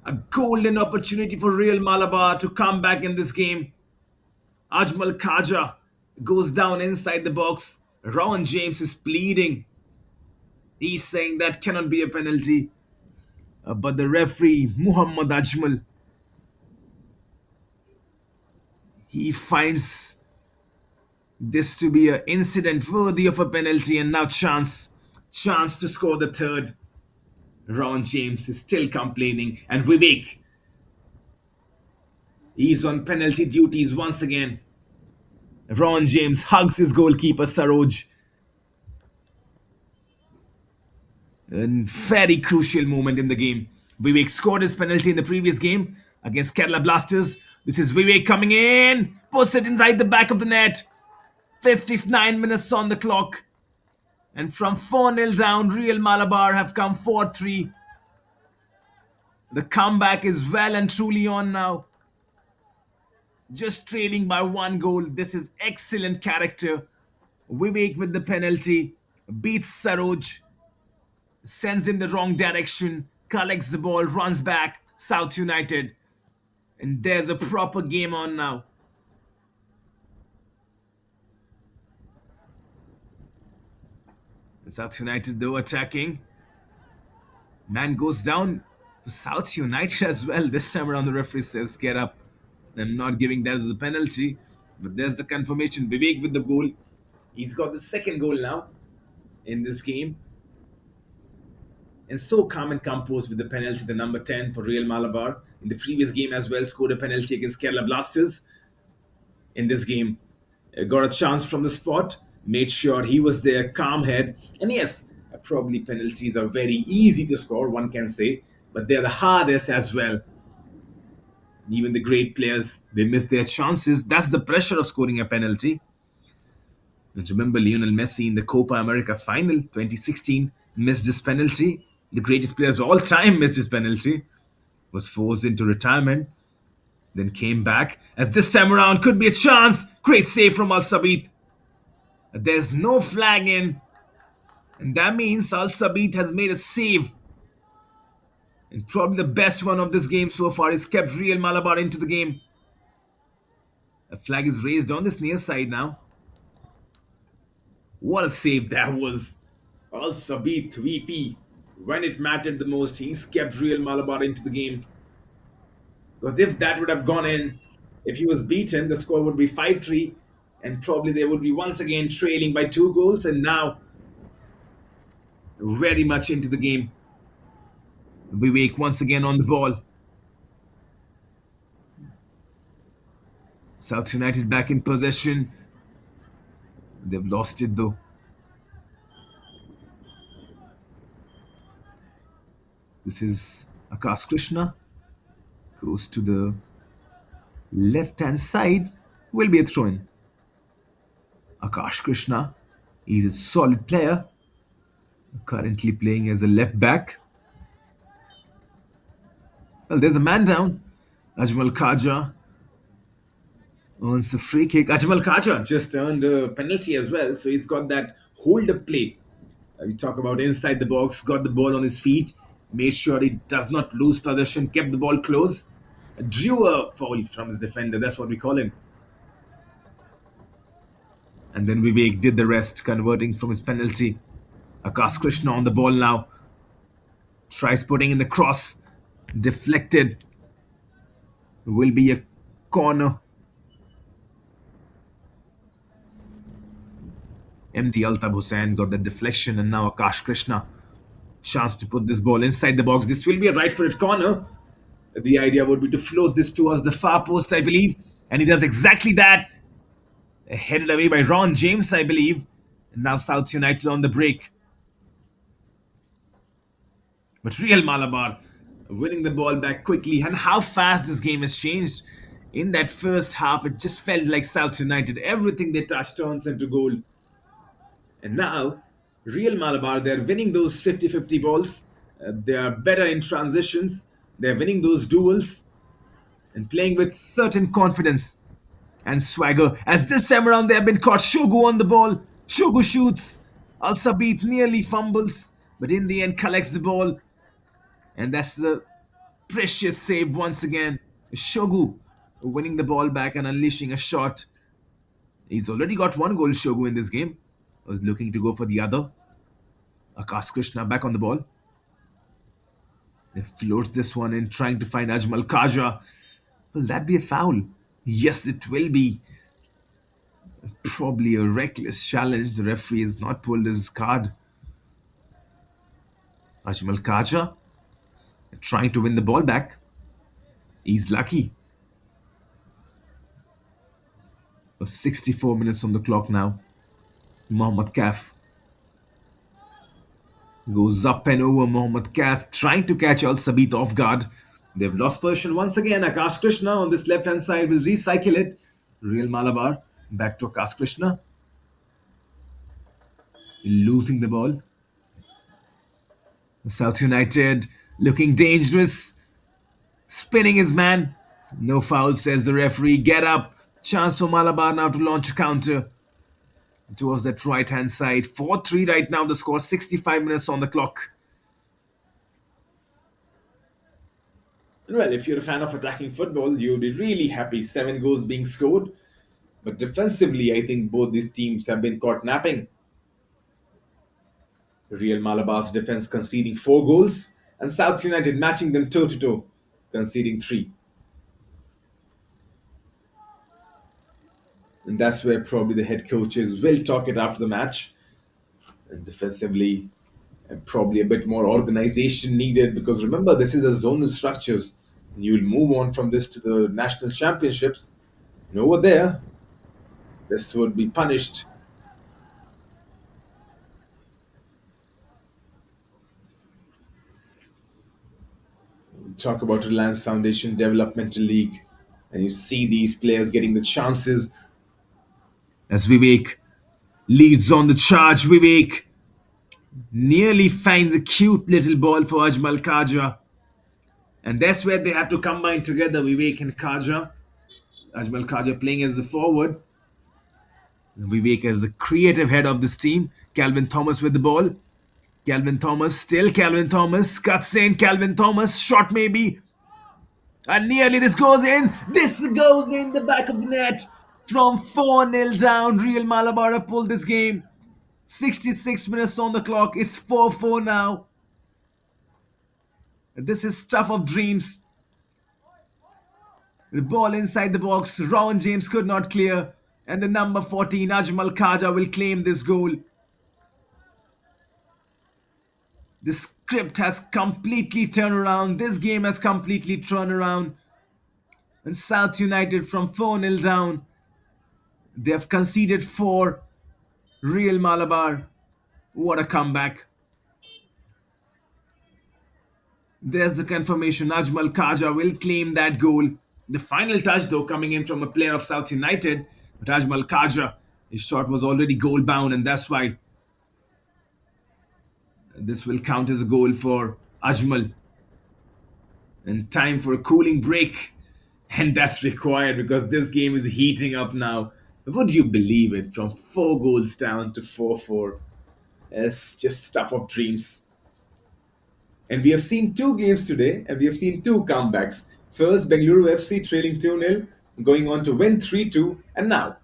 Speaker 1: A golden opportunity for Real Malabar to come back in this game. Ajmal Khaja goes down inside the box. Rowan James is pleading. He's saying that cannot be a penalty. But the referee, Muhammad Ajmal, he finds this to be an incident worthy of a penalty, and now chance to score the third. Rowan James is still complaining, and Vivek, he's on penalty duties once again. Rowan James hugs his goalkeeper Saroj. A very crucial moment in the game. Vivek scored his penalty in the previous game against Kerala Blasters. This is Vivek coming in, puts it inside the back of the net. 59 minutes on the clock. And from 4-0 down, Real Malabar have come 4-3. The comeback is well and truly on now. Just trailing by one goal. This is excellent character. Vivek with the penalty. Beats Saroj. Sends in the wrong direction. Collects the ball. Runs back. South United. And there's a proper game on now. South United though attacking. Man goes down for South United as well. This time around the referee says get up. I'm not giving that as a penalty. But there's the confirmation. Vivek with the goal. He's got the second goal now in this game. And so calm and composed with the penalty, the number 10 for Real Malabar. In the previous game as well, scored a penalty against Kerala Blasters. In this game, got a chance from the spot. Made sure he was there, calm head. And yes, probably penalties are very easy to score, one can say. But they're the hardest as well. Even the great players, they miss their chances. That's the pressure of scoring a penalty. And remember Lionel Messi in the Copa America final 2016 missed this penalty. The greatest players of all time missed this penalty. Was forced into retirement. Then came back. As this time around could be a chance. Great save from Al Sabit. There's no flag in. And that means Al Sabit has made a save. And probably the best one of this game so far. He's kept Real Malabar into the game. A flag is raised on this near side now. What a save that was. Al Sabit, VP. When it mattered the most, he's kept Real Malabar into the game. Because if that would have gone in, if he was beaten, the score would be 5-3. And probably they would be once again trailing by 2 goals. And now, very much into the game. Vivek once again on the ball. South United back in possession. They've lost it though. This is Akash Krishna. Goes to the left-hand side. Will be a throw-in. Akash Krishna. He's a solid player. Currently playing as a left back. Well, there's a man down. Ajmal Khaja earns a free kick. Ajmal Khaja just earned a penalty as well, so he's got that hold up play. We talk about inside the box, got the ball on his feet, made sure he does not lose possession, kept the ball close, drew a foul from his defender. That's what we call him. And then Vivek did the rest, converting from his penalty. Akash Krishna on the ball now. Tries putting in the cross. Deflected. Will be a corner. MD Altab Hussain got the deflection, and now Akash Krishna. Chance to put this ball inside the box. This will be a right footed corner. The idea would be to float this towards the far post, I believe. And he does exactly that. Headed away by Ron James, I believe. And now South United on the break. But Real Malabar winning the ball back quickly. And how fast this game has changed. In that first half, it just felt like South United. Everything they touched turns into goal. And now, Real Malabar, they're winning those 50-50 balls. They are better in transitions. They're winning those duels and playing with certain confidence and swagger. As this time around, they have been caught. Shogu on the ball. Shogu shoots. Al Sabit nearly fumbles, but in the end collects the ball. And that's the precious save once again. Shogu winning the ball back and unleashing a shot. He's already got one goal, Shogu, in this game. Was looking to go for the other. Akash Krishna back on the ball. They floats this one in, trying to find Ajmal Khaja. Will that be a foul? Yes, it will be. Probably a reckless challenge. The referee has not pulled his card. Ajmal Khaja trying to win the ball back. He's lucky. 64 minutes on the clock now. Mohammad Kaf goes up and over. Mohammad Kaf trying to catch Al Sabit off guard. They've lost possession once again. Akash Krishna on this left hand side will recycle it. Real Malabar back to Akash Krishna. Losing the ball. South United looking dangerous. Spinning his man. No foul, says the referee. Get up. Chance for Malabar now to launch a counter towards that right hand side. 4-3 right now, the score. 65 minutes on the clock. Well, if you're a fan of attacking football, you'll be really happy. 7 goals being scored. But defensively, I think both these teams have been caught napping. Real Malabar's defense conceding 4 goals, and South United matching them toe to toe, conceding 3. And that's where probably the head coaches will talk it after the match. And defensively, and probably a bit more organization needed, because remember, this is a zonal structures. You will move on from this to the national championships. And over there, this would be punished. Talk about Reliance Foundation Developmental League, and you see these players getting the chances. As Vivek leads on the charge, Vivek nearly finds a cute little ball for Ajmal Khaja. And that's where they have to combine together, Vivek and Khaja. Ajmal Khaja playing as the forward. Vivek as the creative head of this team. Calvin Thomas with the ball. Calvin Thomas, still Calvin Thomas. Cuts in, Calvin Thomas. Shot maybe. And nearly this goes in. This goes in the back of the net. From 4-0 down, Real Malabar have pulled this game. 66 minutes on the clock. It's 4-4 now. This is stuff of dreams. The ball inside the box. Ron James could not clear. And the number 14, Ajmal Khaja, will claim this goal. The script has completely turned around. This game has completely turned around. And South United from 4-0 down. They have conceded 4. Real Malabar. What a comeback. There's the confirmation. Ajmal Khaja will claim that goal. The final touch, though, coming in from a player of South United. But Ajmal Khaja, his shot was already goal bound, and that's why this will count as a goal for Ajmal. And time for a cooling break. And that's required because this game is heating up now. Would you believe it? From 4 goals down to 4-4. It's just stuff of dreams. And we have seen two games today, and we have seen two comebacks. First, Bengaluru FC trailing 2-0, going on to win 3-2, and now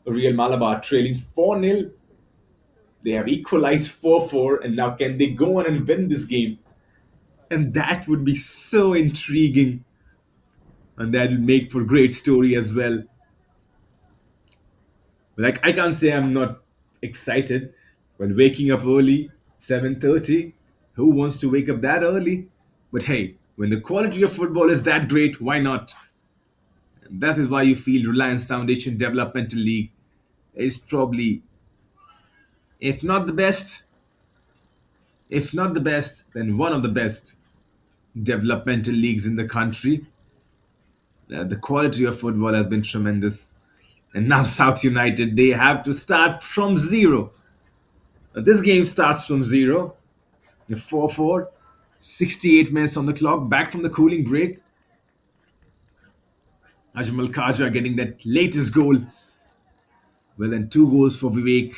Speaker 1: Real Malabar trailing 4-0. They have equalized 4-4, and now can they go on and win this game? And that would be so intriguing, and that will make for great story as well. Like I can't say I'm not excited when waking up early, 7:30. Who wants to wake up that early? But hey, when the quality of football is that great, why not? And that is why you feel Reliance Foundation Developmental League is probably, if not the best, then one of the best developmental leagues in the country. The quality of football has been tremendous. And now South United, they have to start from zero. This game starts from zero. 4-4, 68 minutes on the clock, back from the cooling break. Ajmal Khaja getting that latest goal. Well, then 2 goals for Vivek,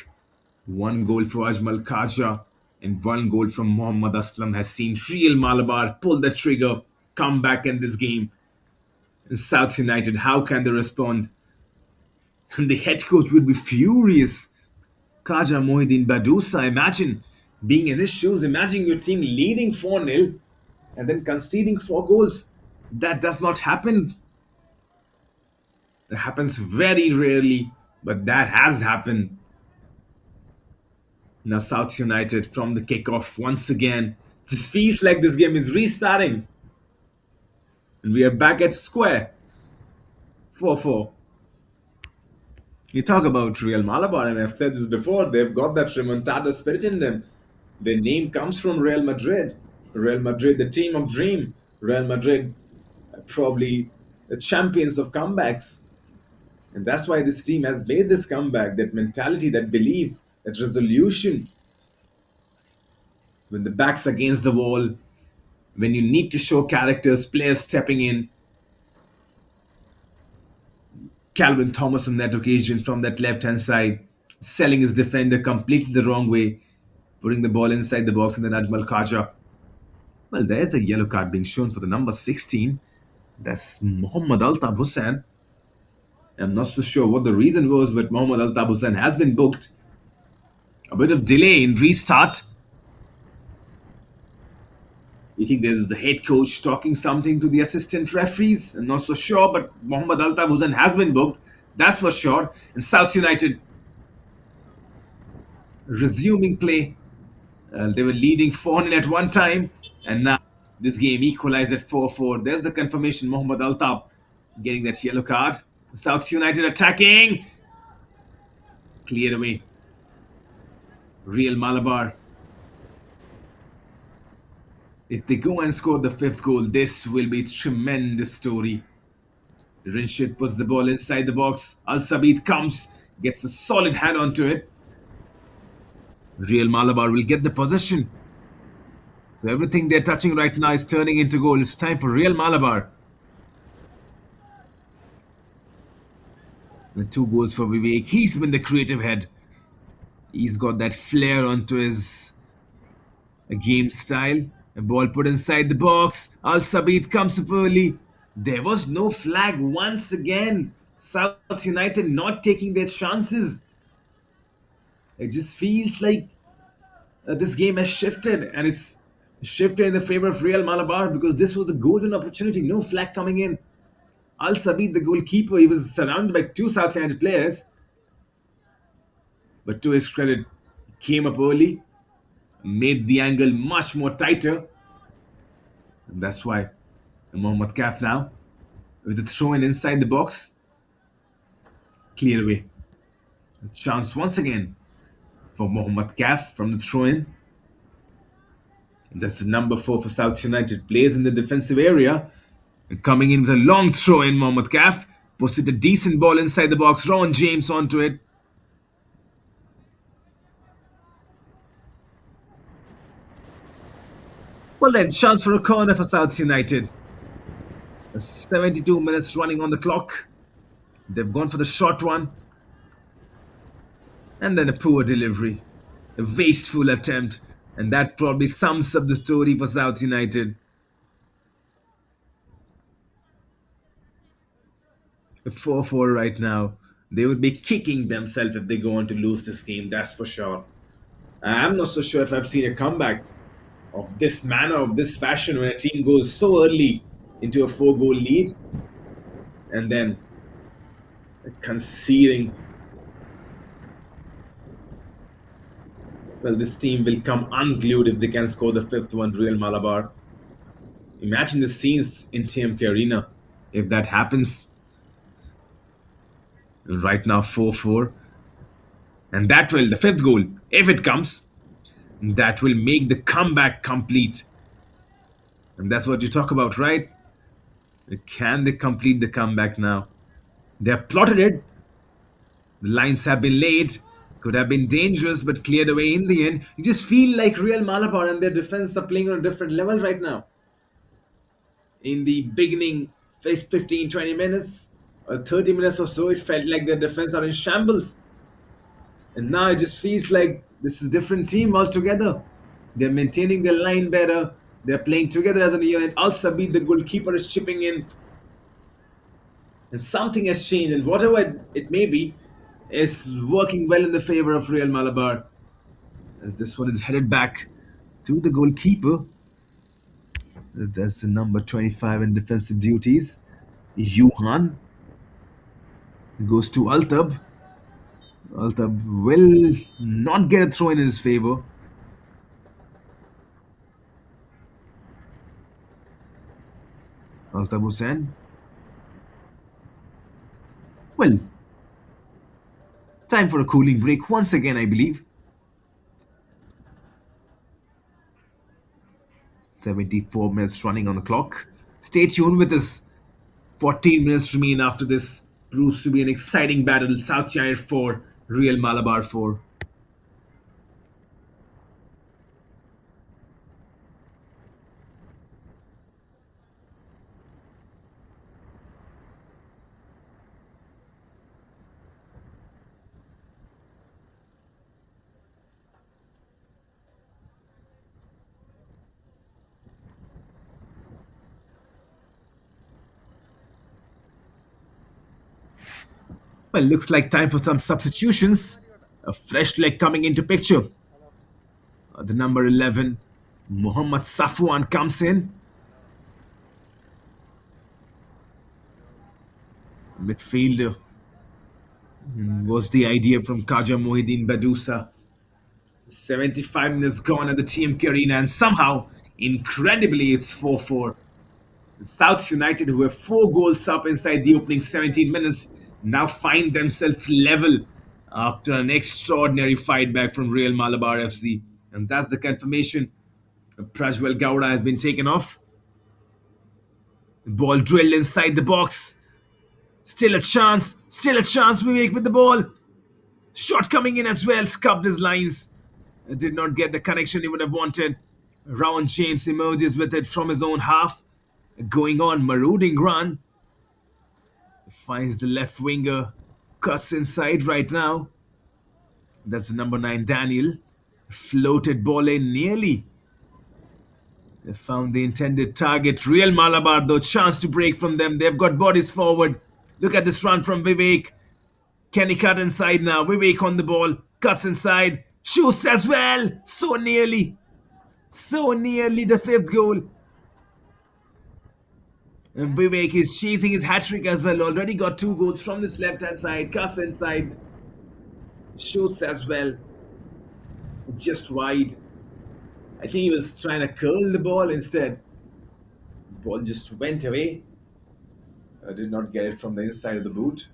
Speaker 1: 1 goal for Ajmal Khaja, and 1 goal from Mohammad Aslam has seen Real Malabar pull the trigger, come back in this game. And South United, how can they respond? And the head coach would be furious. Khaja Mohideen Badusa, imagine being in his shoes, imagine your team leading 4-0 and then conceding 4 goals. That does not happen. It happens very rarely, but that has happened. Now, South United from the kickoff once again. Just feels like this game is restarting. And we are back at square. 4-4. You talk about Real Malabar, and I've said this before, they've got that remontada spirit in them. Their name comes from Real Madrid. Real Madrid, the team of dream. Real Madrid, probably the champions of comebacks. And that's why this team has made this comeback, that mentality, that belief, that resolution. When the back's against the wall, when you need to show characters, players stepping in. Calvin Thomas on that occasion from that left hand side, selling his defender completely the wrong way, putting the ball inside the box, and then Ajmal Khaja. Well, there's a yellow card being shown for the number 16. That's Mohammad Altab Hussain. I'm not so sure what the reason was, but Mohammad Altab Hussain has been booked. A bit of delay in restart. You think there's the head coach talking something to the assistant referees? I'm not so sure, but Mohammad Altab Hussain has been booked. That's for sure. And South United resuming play. They were leading 4-0 at one time, and now this game equalized at 4-4. There's the confirmation. Mohammad Altab getting that yellow card. South United attacking. Cleared away. Real Malabar. If they go and score the 5th goal, this will be a tremendous story. Rinshid puts the ball inside the box. Al Sabit comes, gets a solid hand onto it. Real Malabar will get the possession. So everything they're touching right now is turning into goal. It's time for Real Malabar. And 2 goals for Vivek. He's been the creative head. He's got that flair onto his game style. A ball put inside the box. Al Sabit comes up early. There was no flag once again. South United not taking their chances. It just feels like this game has shifted, and it's shifted in the favor of Real Malabar because this was the golden opportunity. No flag coming in. Al Sabit, the goalkeeper, he was surrounded by 2 South United players. But to his credit, came up early, made the angle much more tighter. And that's why Mohammad Kaf now, with the throw in inside the box, cleared away. A chance once again for Mohammad Kaf from the throw in. And that's the number 4 for South United. Plays in the defensive area. And coming in with a long throw in, Mohammad Kaf puts it a decent ball inside the box. Ron James onto it. Well then, chance for a corner for South United. 72 minutes running on the clock. They've gone for the short one, and then a poor delivery. A wasteful attempt, and that probably sums up the story for South United. A 4-4 right now. They would be kicking themselves if they go on to lose this game, that's for sure. I'm not so sure if I've seen a comeback of this manner, of this fashion, when a team goes so early into a 4 goal lead and then conceding. Well, this team will come unglued if they can score the fifth one, Real Malabar. Imagine the scenes in TMK Arena if that happens. Right now, 4-4. And that will, the fifth goal, if it comes, that will make the comeback complete. And that's what you talk about, right? Can they complete the comeback now? They have plotted it. The lines have been laid. Could have been dangerous, but cleared away in the end. You just feel like Real Malabar and their defense are playing on a different level right now. In the beginning 15, 20 minutes, or 30 minutes or so, it felt like their defense are in shambles. And now it just feels like this is a different team altogether. They're maintaining their line better. They're playing together as a unit. Al Sabit, the goalkeeper, is chipping in. And something has changed. And whatever it may be, is working well in the favor of Real Malabar. As this one is headed back to the goalkeeper. That's the number 25 in defensive duties. Yuhan goes to Altab. Altab will not get a throw in his favor. Altab Hussain. Well, time for a cooling break once again, I believe. 74 minutes running on the clock. Stay tuned with us. 14 minutes remain after this. Proves to be an exciting battle. South United 4, Real Malabar 4. Well, looks like time for some substitutions. A fresh leg coming into picture. The number 11, Muhammad Safwan, comes in. Midfielder was the idea from Kaja Mohideen Badusa. 75 minutes gone at the TMK Arena, and somehow, incredibly, it's 4-4. South United, who were 4 goals up inside the opening 17 minutes, now find themselves level after an extraordinary fight back from Real Malabar FC. And that's the confirmation. Prajwal Gowda has been taken off. The ball drilled inside the box. Still a chance. Still a chance. Vivek with the ball. Shot coming in as well. Scuffed his lines. Did not get the connection he would have wanted. Rowan James emerges with it from his own half. Going on, marauding run. Finds the left winger. Cuts inside right now. That's the number 9, Daniel. Floated ball in nearly. They found the intended target. Real Malabar, though, chance to break from them. They've got bodies forward. Look at this run from Vivek. Can he cut inside now? Vivek on the ball. Cuts inside. Shoots as well. So nearly. So nearly the fifth goal. And Vivek is chasing his hat trick as well. Already got 2 goals from this left hand side. Cuts inside. Shoots as well. Just wide. I think he was trying to curl the ball instead. The ball just went away. I did not get it from the inside of the boot.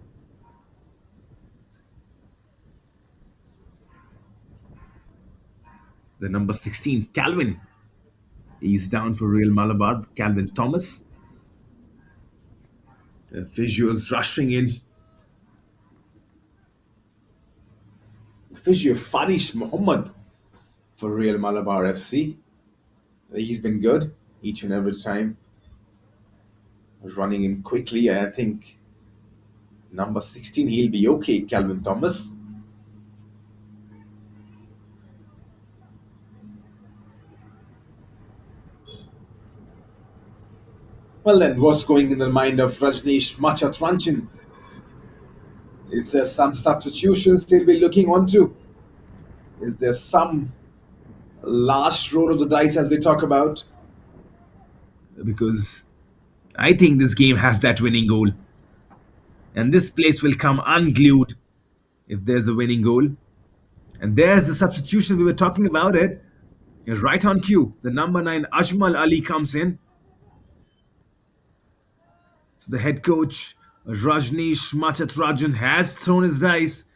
Speaker 1: The number 16, Calvin. He's down for Real Malabar. Calvin Thomas. The physios rushing in. Physio Farish Muhammad for Real Malabar FC. He's been good each and every time, running in quickly. I think number 16, he'll be okay, Calvin Thomas. Well, then, what's going in the mind of Rajneesh Machatranchan? Is there some substitutions he'll be looking onto? Is there some last roll of the dice as we talk about? Because I think this game has that winning goal, and this place will come unglued if there's a winning goal. And there's the substitution we were talking about it. Right on cue, the number 9 Ajmal Ali comes in. So the head coach Rajneesh Machatrajan has thrown his dice.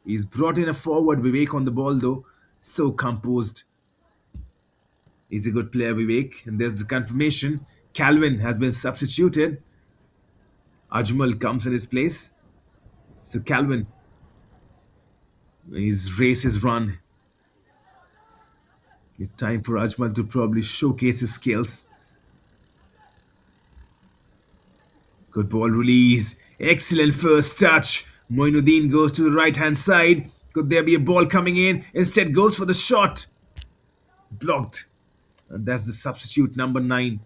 Speaker 1: He's brought in a forward Vivek on the ball though, so composed. He's a good player, Vivek. And there's the confirmation. Calvin has been substituted. Ajmal comes in his place. So Calvin, his race is run. It's time for Ajmal to probably showcase his skills. Good ball release. Excellent first touch. Moinuddin goes to the right hand side. Could there be a ball coming in? Instead goes for the shot. Blocked. And that's the substitute number 9.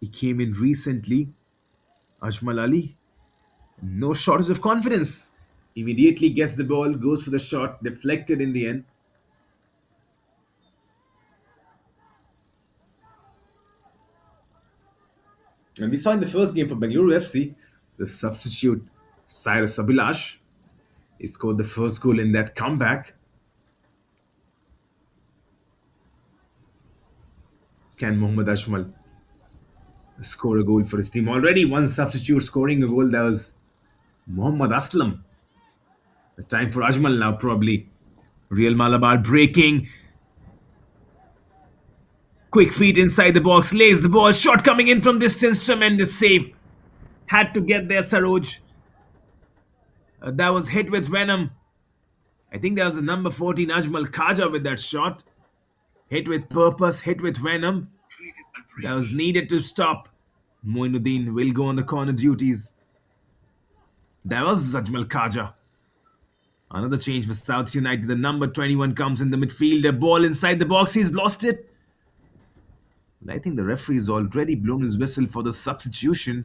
Speaker 1: He came in recently. Ajmal Ali. No shortage of confidence. Immediately gets the ball, goes for the shot, deflected in the end. And we saw in the first game for Bengaluru FC, the substitute Cyrus Abilash, he scored the first goal in that comeback. Can Mohammad Ajmal score a goal for his team? Already one substitute scoring a goal, that was Mohammad Aslam. The time for Ajmal now, probably. Real Malabar breaking. Quick feet inside the box, lays the ball, shot coming in from distance, tremendous save. Had to get there, Saroj. That was hit with venom. I think that was the number 14 Ajmal Khaja with that shot. Hit with purpose, hit with venom. That was needed to stop. Moinuddin will go on the corner duties. That was Ajmal Khaja. Another change for South United. The number 21 comes in the midfield. The ball inside the box. He's lost it. And I think the referee has already blown his whistle for the substitution.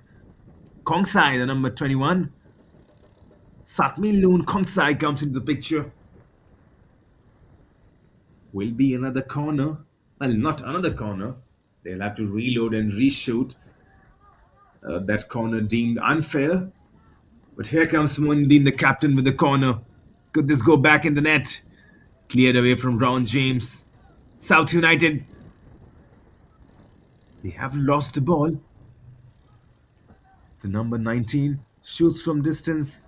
Speaker 1: Kongsai, the number 21. Satmin Loon Kongsai comes into the picture. Will be another corner. Well, not another corner. They'll have to reload and reshoot. That corner deemed unfair. But here comes Moinuddin, the captain, with the corner. Could this go back in the net? Cleared away from Round James. South United. They have lost the ball. The number 19 shoots from distance.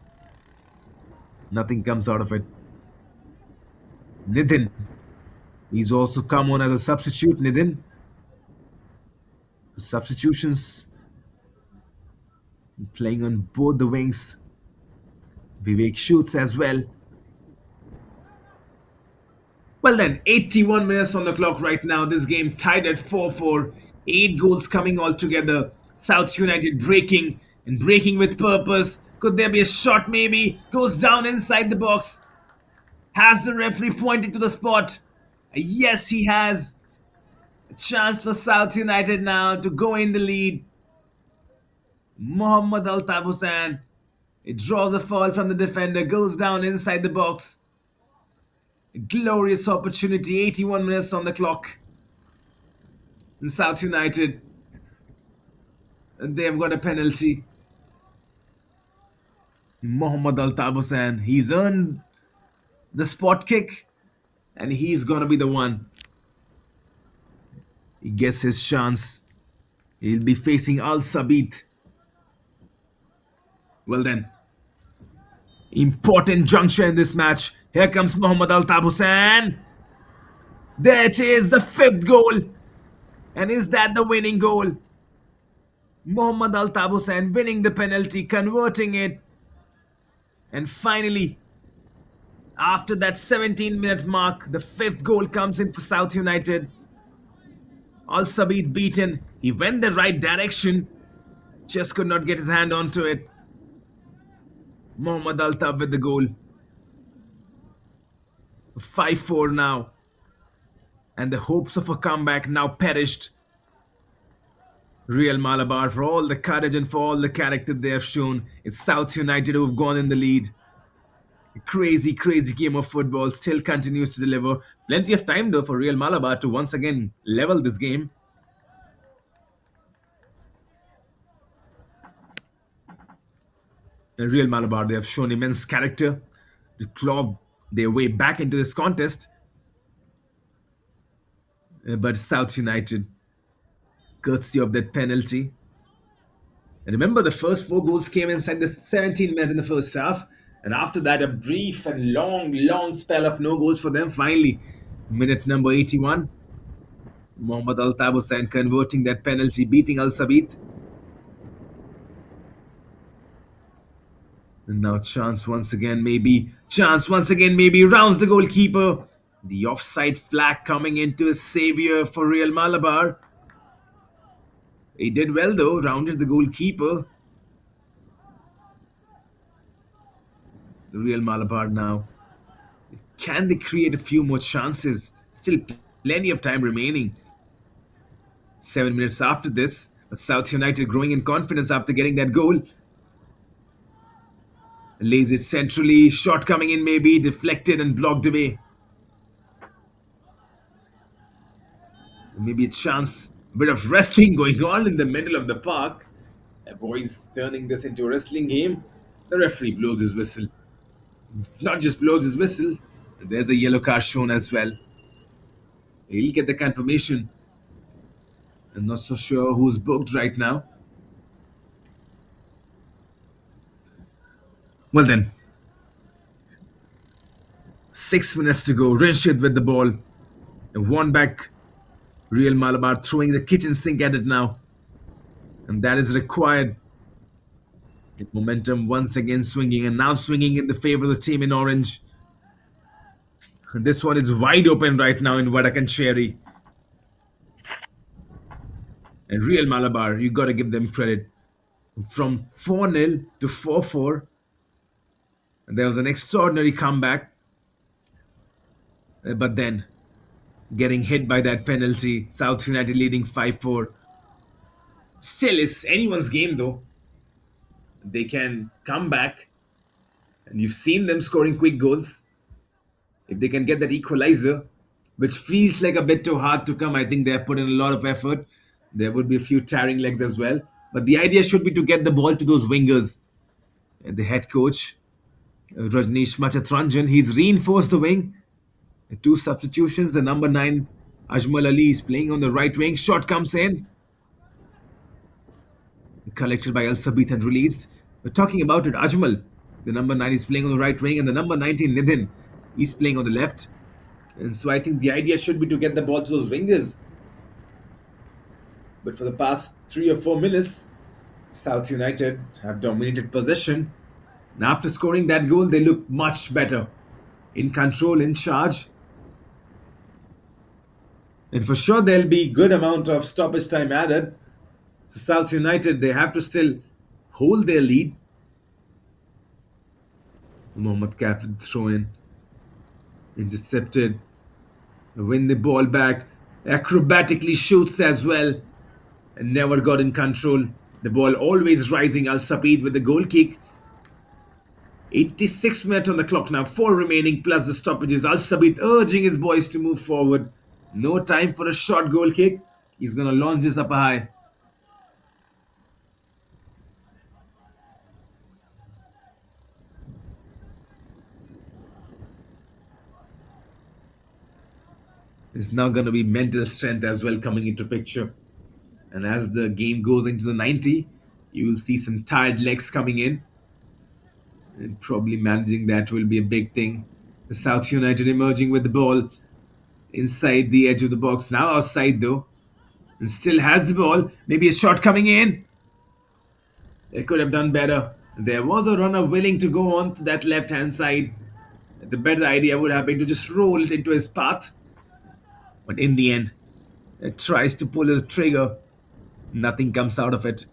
Speaker 1: Nothing comes out of it. Nidhin. He's also come on as a substitute, Nidhin. So substitutions playing on both the wings. Vivek shoots as well. Well then, 81 minutes on the clock right now. This game tied at 4-4. 8 goals coming all together. South United breaking and breaking with purpose. Could there be a shot maybe? Goes down inside the box. Has the referee pointed to the spot? Yes, he has. A chance for South United now to go in the lead. Mohammad Altaf Hussain. It draws a foul from the defender. Goes down inside the box. A glorious opportunity. 81 minutes on the clock. In South United. And they've got a penalty. Mohammad Altaf Hussain. He's earned the spot kick. And he's gonna be the one. He gets his chance. He'll be facing Al Sabit. Well then. Important juncture in this match. Here comes Mohammad Altaf Hussain. There it is, the 5th goal. And is that the winning goal? Mohammad Altaf Hussain winning the penalty, converting it. And finally, after that 17-minute mark, the 5th goal comes in for South United. Al Sabit beaten. He went the right direction, just could not get his hand onto it. Mohammad Altab with the goal. 5-4 now. And the hopes of a comeback now perished. Real Malabar, for all the courage and for all the character they have shown, it's South United who have gone in the lead. A crazy, crazy game of football still continues to deliver. Plenty of time though for Real Malabar to once again level this game. And Real Malabar, they have shown immense character to claw their way back into this contest. But South United, courtesy of that penalty. And remember, the first four goals came inside the 17 minutes in the first half. And after that, a brief and long, long spell of no goals for them. Finally, minute number 81, Mohammad Al Tabusan converting that penalty, beating Al Sabit. And now chance once again, maybe. Chance once again, maybe. Rounds the goalkeeper. The offside flag coming into his savior for Real Malabar. He did well though, rounded the goalkeeper. Real Malabar now. Can they create a few more chances? Still plenty of time remaining. 7 minutes after this, South United growing in confidence after getting that goal. Lays it centrally, shot coming in maybe, deflected and blocked away. Maybe a chance, a bit of wrestling going on in the middle of the park. A boys turning this into a wrestling game. The referee blows his whistle. Not just blows his whistle, there's a yellow card shown as well. He'll get the confirmation. I'm not so sure who's booked right now. Well then, 6 minutes to go. Rinshid with the ball. One back. Real Malabar throwing the kitchen sink at it now. And that is required. The momentum once again swinging and now swinging in the favor of the team in orange. And this one is wide open right now in Vadakancheri. And Real Malabar, you got to give them credit. From 4-0 to 4-4. There was an extraordinary comeback. But then, getting hit by that penalty, South United leading 5-4. Still, it's anyone's game though. They can come back. And you've seen them scoring quick goals. If they can get that equalizer, which feels like a bit too hard to come, I think they have put in a lot of effort. There would be a few tiring legs as well. But the idea should be to get the ball to those wingers. And the head coach, Rajneesh Machatranjan, he's reinforced the wing. Two substitutions. The number 9, Ajmal Ali, is playing on the right wing. Shot comes in. Collected by Al Sabit and released. We're talking about it. Ajmal, the number 9, is playing on the right wing. And the number 19, Nidhin, he's playing on the left. And so I think the idea should be to get the ball to those wingers. But for the past 3 or 4 minutes, South United have dominated possession. And after scoring that goal, they look much better. In control, in charge. And for sure, there'll be good amount of stoppage time added. So South United, they have to still hold their lead. Mohammad Kafid throw in. Intercepted. Win the ball back. Acrobatically shoots as well. And never got in control. The ball always rising. Al Sabit with the goal kick. 86 minutes on the clock now. 4 remaining plus the stoppages. Al Sabit urging his boys to move forward. No time for a short goal kick. He's going to launch this up high. There's now going to be mental strength as well coming into picture. And as the game goes into the 90, you will see some tired legs coming in. And probably managing that will be a big thing. The South United emerging with the ball inside the edge of the box. Now outside though. And still has the ball. Maybe a shot coming in. They could have done better. There was a runner willing to go on to that left hand side. The better idea would have been to just roll it into his path. But in the end, It tries to pull a trigger. Nothing comes out of it.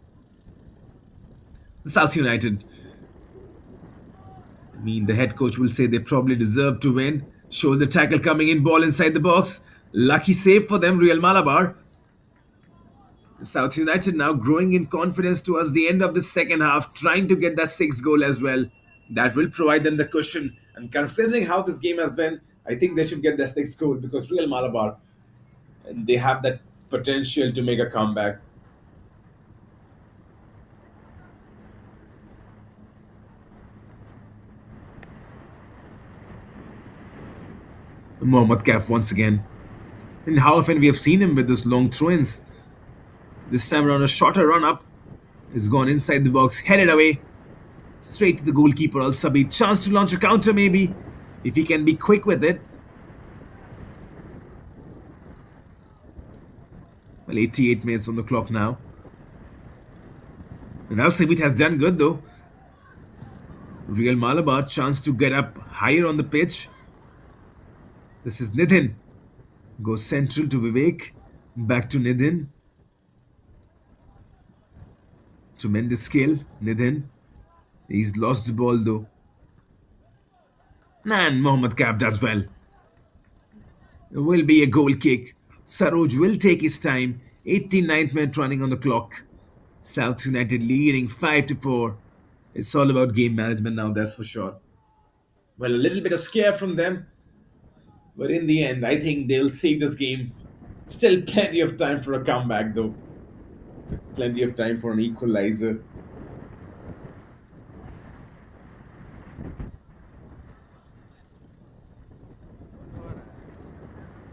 Speaker 1: South United. I mean, the head coach will say they probably deserve to win. Shoulder tackle coming in, ball inside the box. Lucky save for them, Real Malabar. South United now growing in confidence towards the end of the second half, trying to get that sixth goal as well. That will provide them the cushion. And considering how this game has been, I think they should get their sixth goal because Real Malabar, and they have that potential to make a comeback. Mohammad Kaf once again. And how often we have seen him with those long throw-ins. This time around, a shorter run-up is gone inside the box, headed away. Straight to the goalkeeper, Al Sabi. Chance to launch a counter, maybe, if he can be quick with it. Well, 88 minutes on the clock now. And Al Sabit has done good though. Real Malabar chance to get up higher on the pitch. This is Nidhin. Goes central to Vivek. Back to Nidhin. Tremendous skill, Nidhin. He's lost the ball though. And Mohammad Kab does well. It will be a goal kick. Saroj will take his time. 89th minute running on the clock. South United leading 5 to 4. It's all about game management now, that's for sure. Well, a little bit of scare from them, but in the end, I think they'll save this game. Still plenty of time for a comeback, though. Plenty of time for an equalizer.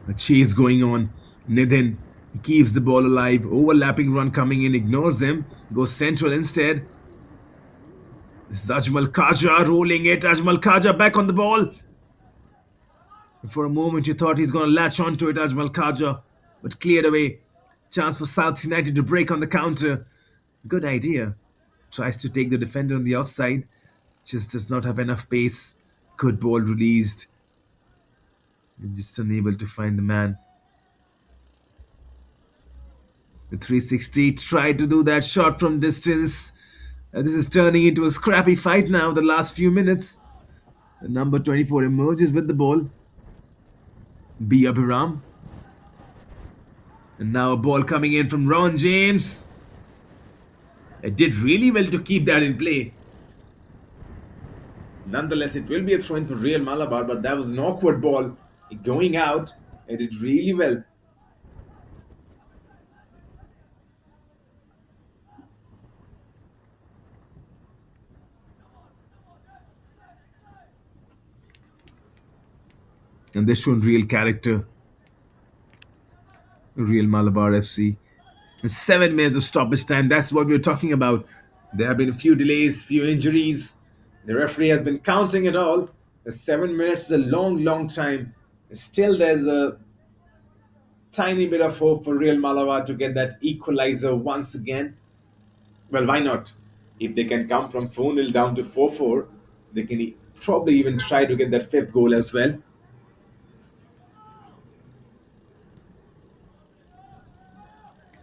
Speaker 1: A chase going on. Nidhin, he keeps the ball alive. Overlapping run coming in, ignores him. Goes central instead. This is Ajmal Khaja rolling it. Ajmal Khaja back on the ball. For a moment, you thought he's going to latch onto it, Ajmal Khaja, but cleared away. Chance for South United to break on the counter. Good idea. Tries to take the defender on the outside. Just does not have enough pace. Good ball released. Just unable to find the man. The 360 tried to do that shot from distance. This is turning into a scrappy fight now, the last few minutes. The number 24 emerges with the ball. B. Abhiram. And now a ball coming in from Ron James. It did really well to keep that in play. Nonetheless, it will be a throw in for Real Malabar, but that was an awkward ball going out. It did really well. And they've shown real character. Real Malabar FC. And 7 minutes of stoppage time. That's what we're talking about. There have been a few delays, few injuries. The referee has been counting it all. The 7 minutes is a long, long time. Still, there's a tiny bit of hope for Real Malabar to get that equalizer once again. Well, why not? If they can come from 4-0 down to 4-4, they can probably even try to get that fifth goal as well.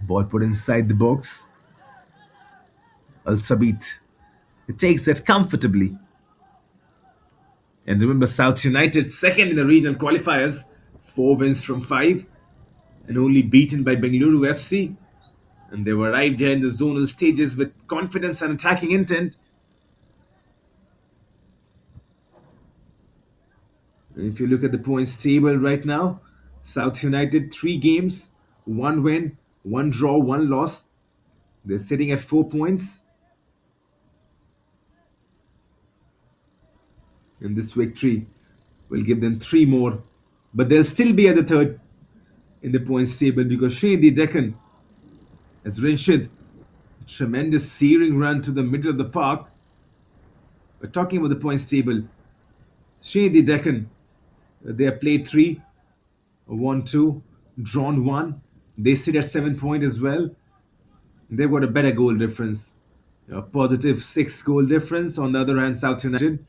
Speaker 1: Ball put inside the box. Al Sabit. It takes that comfortably. And remember, South United second in the regional qualifiers, 4 wins from 5, and only beaten by Bengaluru FC. And they were arrived here in the zonal stages with confidence and attacking intent. And if you look at the points table right now, South United 3 games, 1 win, 1 draw, 1 loss. They're sitting at 4 points. And this victory will give them 3 more. But they'll still be at the third in the points table because Shredi Deccan has Rinshid. Tremendous searing run to the middle of the park. We're talking about the points table. Shredi Deccan, they have played 3, won 2, drawn 1. They sit at 7 points as well. They've got a better goal difference. A positive 6 goal difference. On the other hand, South United,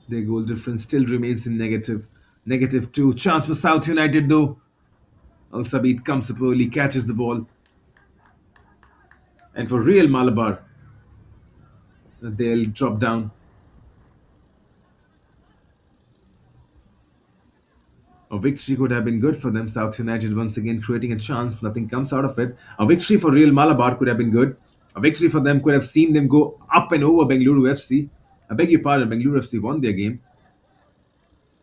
Speaker 1: their goal difference still remains in negative. -2. Chance for South United though. Al Sabit comes up early, catches the ball. And for Real Malabar, they'll drop down. A victory could have been good for them. South United once again creating a chance. Nothing comes out of it. A victory for Real Malabar could have been good. A victory for them could have seen them go up and over Bengaluru FC. I beg your pardon, Bengaluru FC won their game.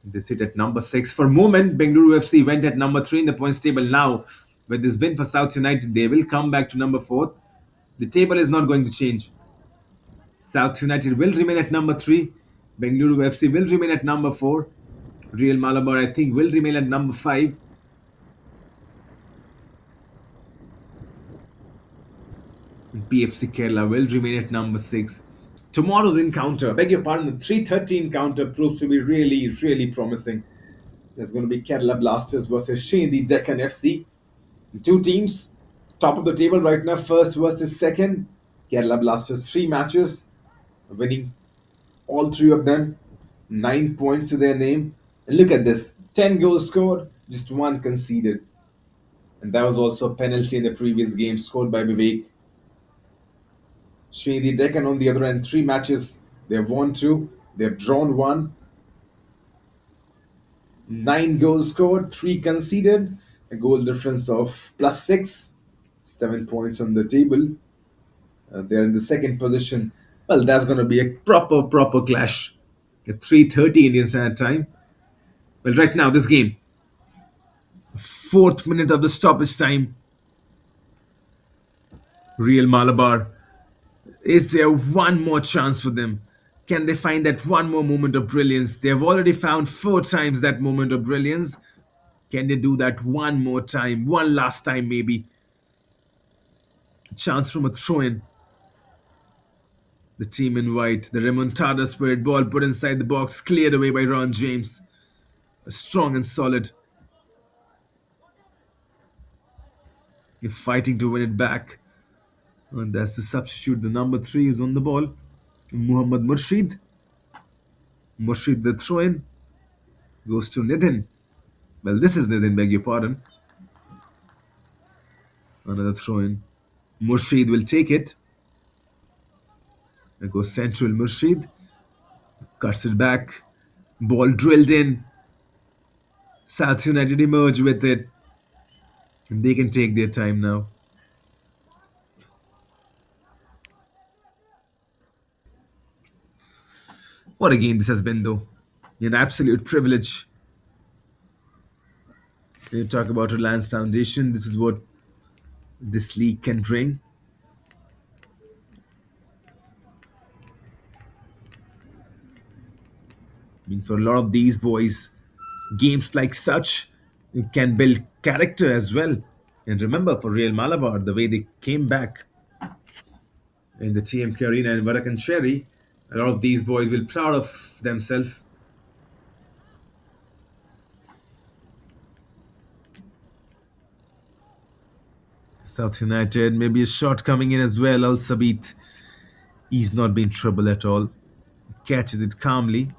Speaker 1: They sit at number 6. For a moment, Bengaluru FC went at number 3 in the points table. Now, with this win for South United, they will come back to number 4. The table is not going to change. South United will remain at number 3. Bengaluru FC will remain at number 4. Real Malabar, I think, will remain at number 5. And PFC Kerala will remain at number 6. Tomorrow's encounter, beg your pardon, the 3:30 encounter proves to be really, really promising. There's going to be Kerala Blasters versus Shindy Deccan FC. Two teams, top of the table right now, first versus second. Kerala Blasters, 3 matches, winning all 3 of them. 9 points to their name. And look at this, 10 goals scored, just 1 conceded. And that was also a penalty in the previous game scored by Vivek. Shindy Deccan on the other end, 3 matches. They've won 2, they've drawn 1. 9 goals scored, 3 conceded, a goal difference of +6, 7 points on the table. They're in the second position. Well, that's going to be a proper clash at 3:30 Indian Standard Time. Well, right now, this game, 4th minute of the stoppage time. Real Malabar. Is there one more chance for them? Can they find that one more moment of brilliance? They have already found 4 times that moment of brilliance. Can they do that one more time? One last time, maybe? A chance from a throw in. The team in white, the remontada spirit, ball put inside the box, cleared away by Ron James. Strong and solid. You're fighting to win it back. And that's the substitute. The number 3 is on the ball. Muhammad Murshid. Murshid the throw in. Goes to Nitin. Well, this is Nitin, beg your pardon. Another throw in. Murshid will take it. There goes central Murshid. Cuts it back. Ball drilled in. South United emerge with it. And they can take their time now. What a game this has been, though. An absolute privilege. When you talk about Reliance Foundation, this is what this league can bring. I mean, for a lot of these boys, games like such can build character as well. And remember, for Real Malabar, the way they came back in the TMK Arena in Varakan Cherry, a lot of these boys will be proud of themselves. South United, maybe a shot coming in as well. Al Sabit, he's not been trouble at all. Catches it calmly.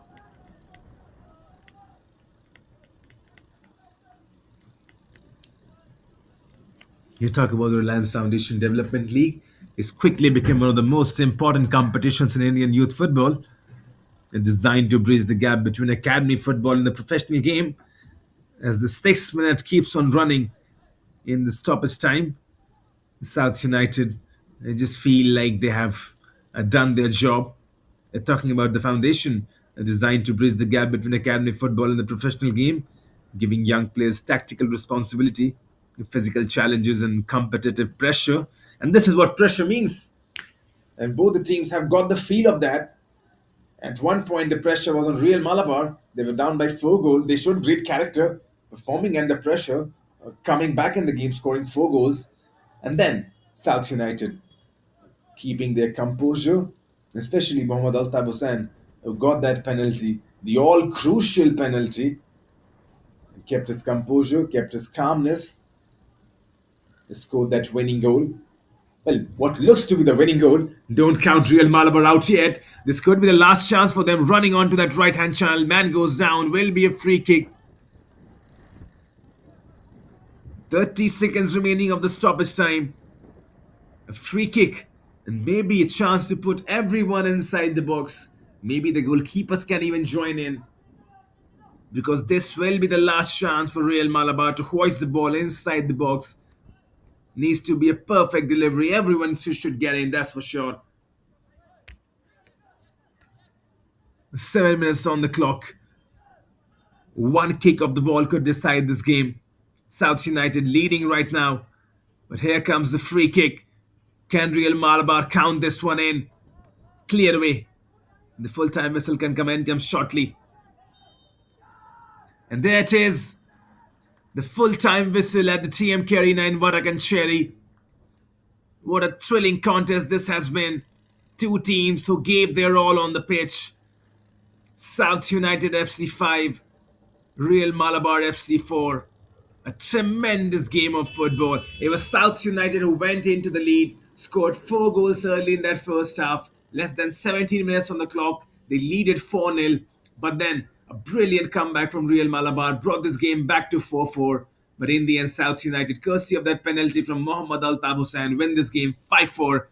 Speaker 1: You talk about the Reliance Foundation Development League. It's quickly become one of the most important competitions in Indian youth football. It's designed to bridge the gap between academy football and the professional game. As the 6th minute keeps on running in the stoppage time, South United, they just feel like they have done their job. They're talking about the foundation designed to bridge the gap between academy football and the professional game, giving young players tactical responsibility, physical challenges, and competitive pressure. And this is what pressure means. And both the teams have got the feel of that. At one point, the pressure was on Real Malabar. They were down by 4 goals. They showed great character, performing under pressure, coming back in the game, scoring 4 goals. And then South United keeping their composure, especially Mohammad Altaf Hussain, who got that penalty, the all crucial penalty, kept his composure, kept his calmness, scored that winning goal. Well, what looks to be the winning goal, don't count Real Malabar out yet. This could be the last chance for them running onto that right hand channel. Man goes down, will be a free kick. 30 seconds remaining of the stoppage time. A free kick, and maybe a chance to put everyone inside the box. Maybe the goalkeepers can even join in because this will be the last chance for Real Malabar to hoist the ball inside the box. Needs to be a perfect delivery. Everyone should get in, that's for sure. 7 minutes on the clock. One kick of the ball could decide this game. South United leading right now. But here comes the free kick. Can Real Malabar count this one in? Clear away. The full time whistle can come shortly. And there it is. The full time whistle at the TMK Arena in Vadakancherry. What a thrilling contest this has been. Two teams who gave their all on the pitch. South United FC 5, Real Malabar FC 4. A tremendous game of football. It was South United who went into the lead, scored 4 goals early in that first half. Less than 17 minutes on the clock, they leaded 4-0. But then a brilliant comeback from Real Malabar brought this game back to 4-4. But in the end, South United, courtesy of that penalty from Mohammad Altab Hussain, win this game 5-4.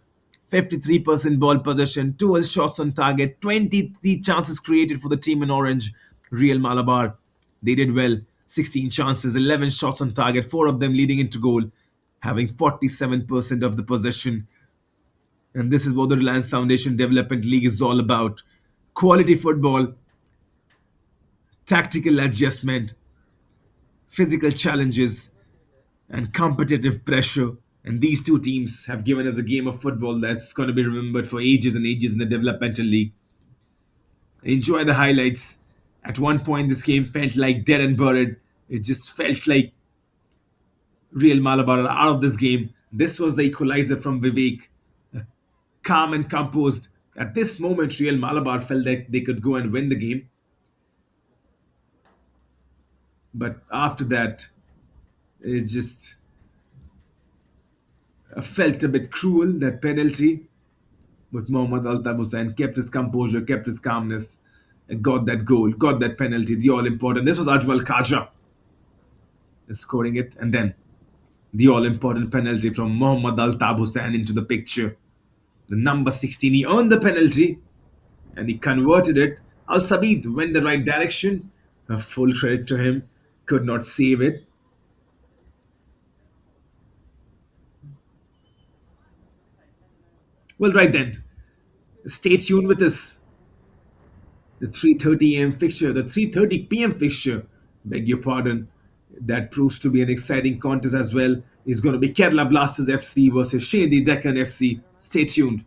Speaker 1: 53% ball possession, 12 shots on target, 23 chances created for the team in orange. Real Malabar, they did well. 16 chances, 11 shots on target, 4 of them leading into goal, having 47% of the possession. And this is what the Reliance Foundation Development League is all about. Quality football, tactical adjustment, physical challenges, and competitive pressure. And these two teams have given us a game of football that's going to be remembered for ages and ages in the developmental league. Enjoy the highlights. At one point, this game felt like dead and buried. It just felt like Real Malabar are out of this game. This was the equalizer from Vivek. Calm and composed. At this moment, Real Malabar felt like they could go and win the game. But after that, it just felt a bit cruel, that penalty. But Mohammad Altab Hussain kept his composure, kept his calmness, and got that goal, got that penalty, the all important. This was Ajmal Khaja scoring it, and then the all important penalty from Mohammad Altab Hussain into the picture. The number 16, he earned the penalty and he converted it. Al Sabid went the right direction. A full credit to him. Could not save it. Well, right then, stay tuned with us. The 3:30 a.m. fixture, the 3:30 p.m. fixture, beg your pardon, that proves to be an exciting contest as well. Is going to be Kerala Blasters FC versus Shady Deccan FC. Stay tuned.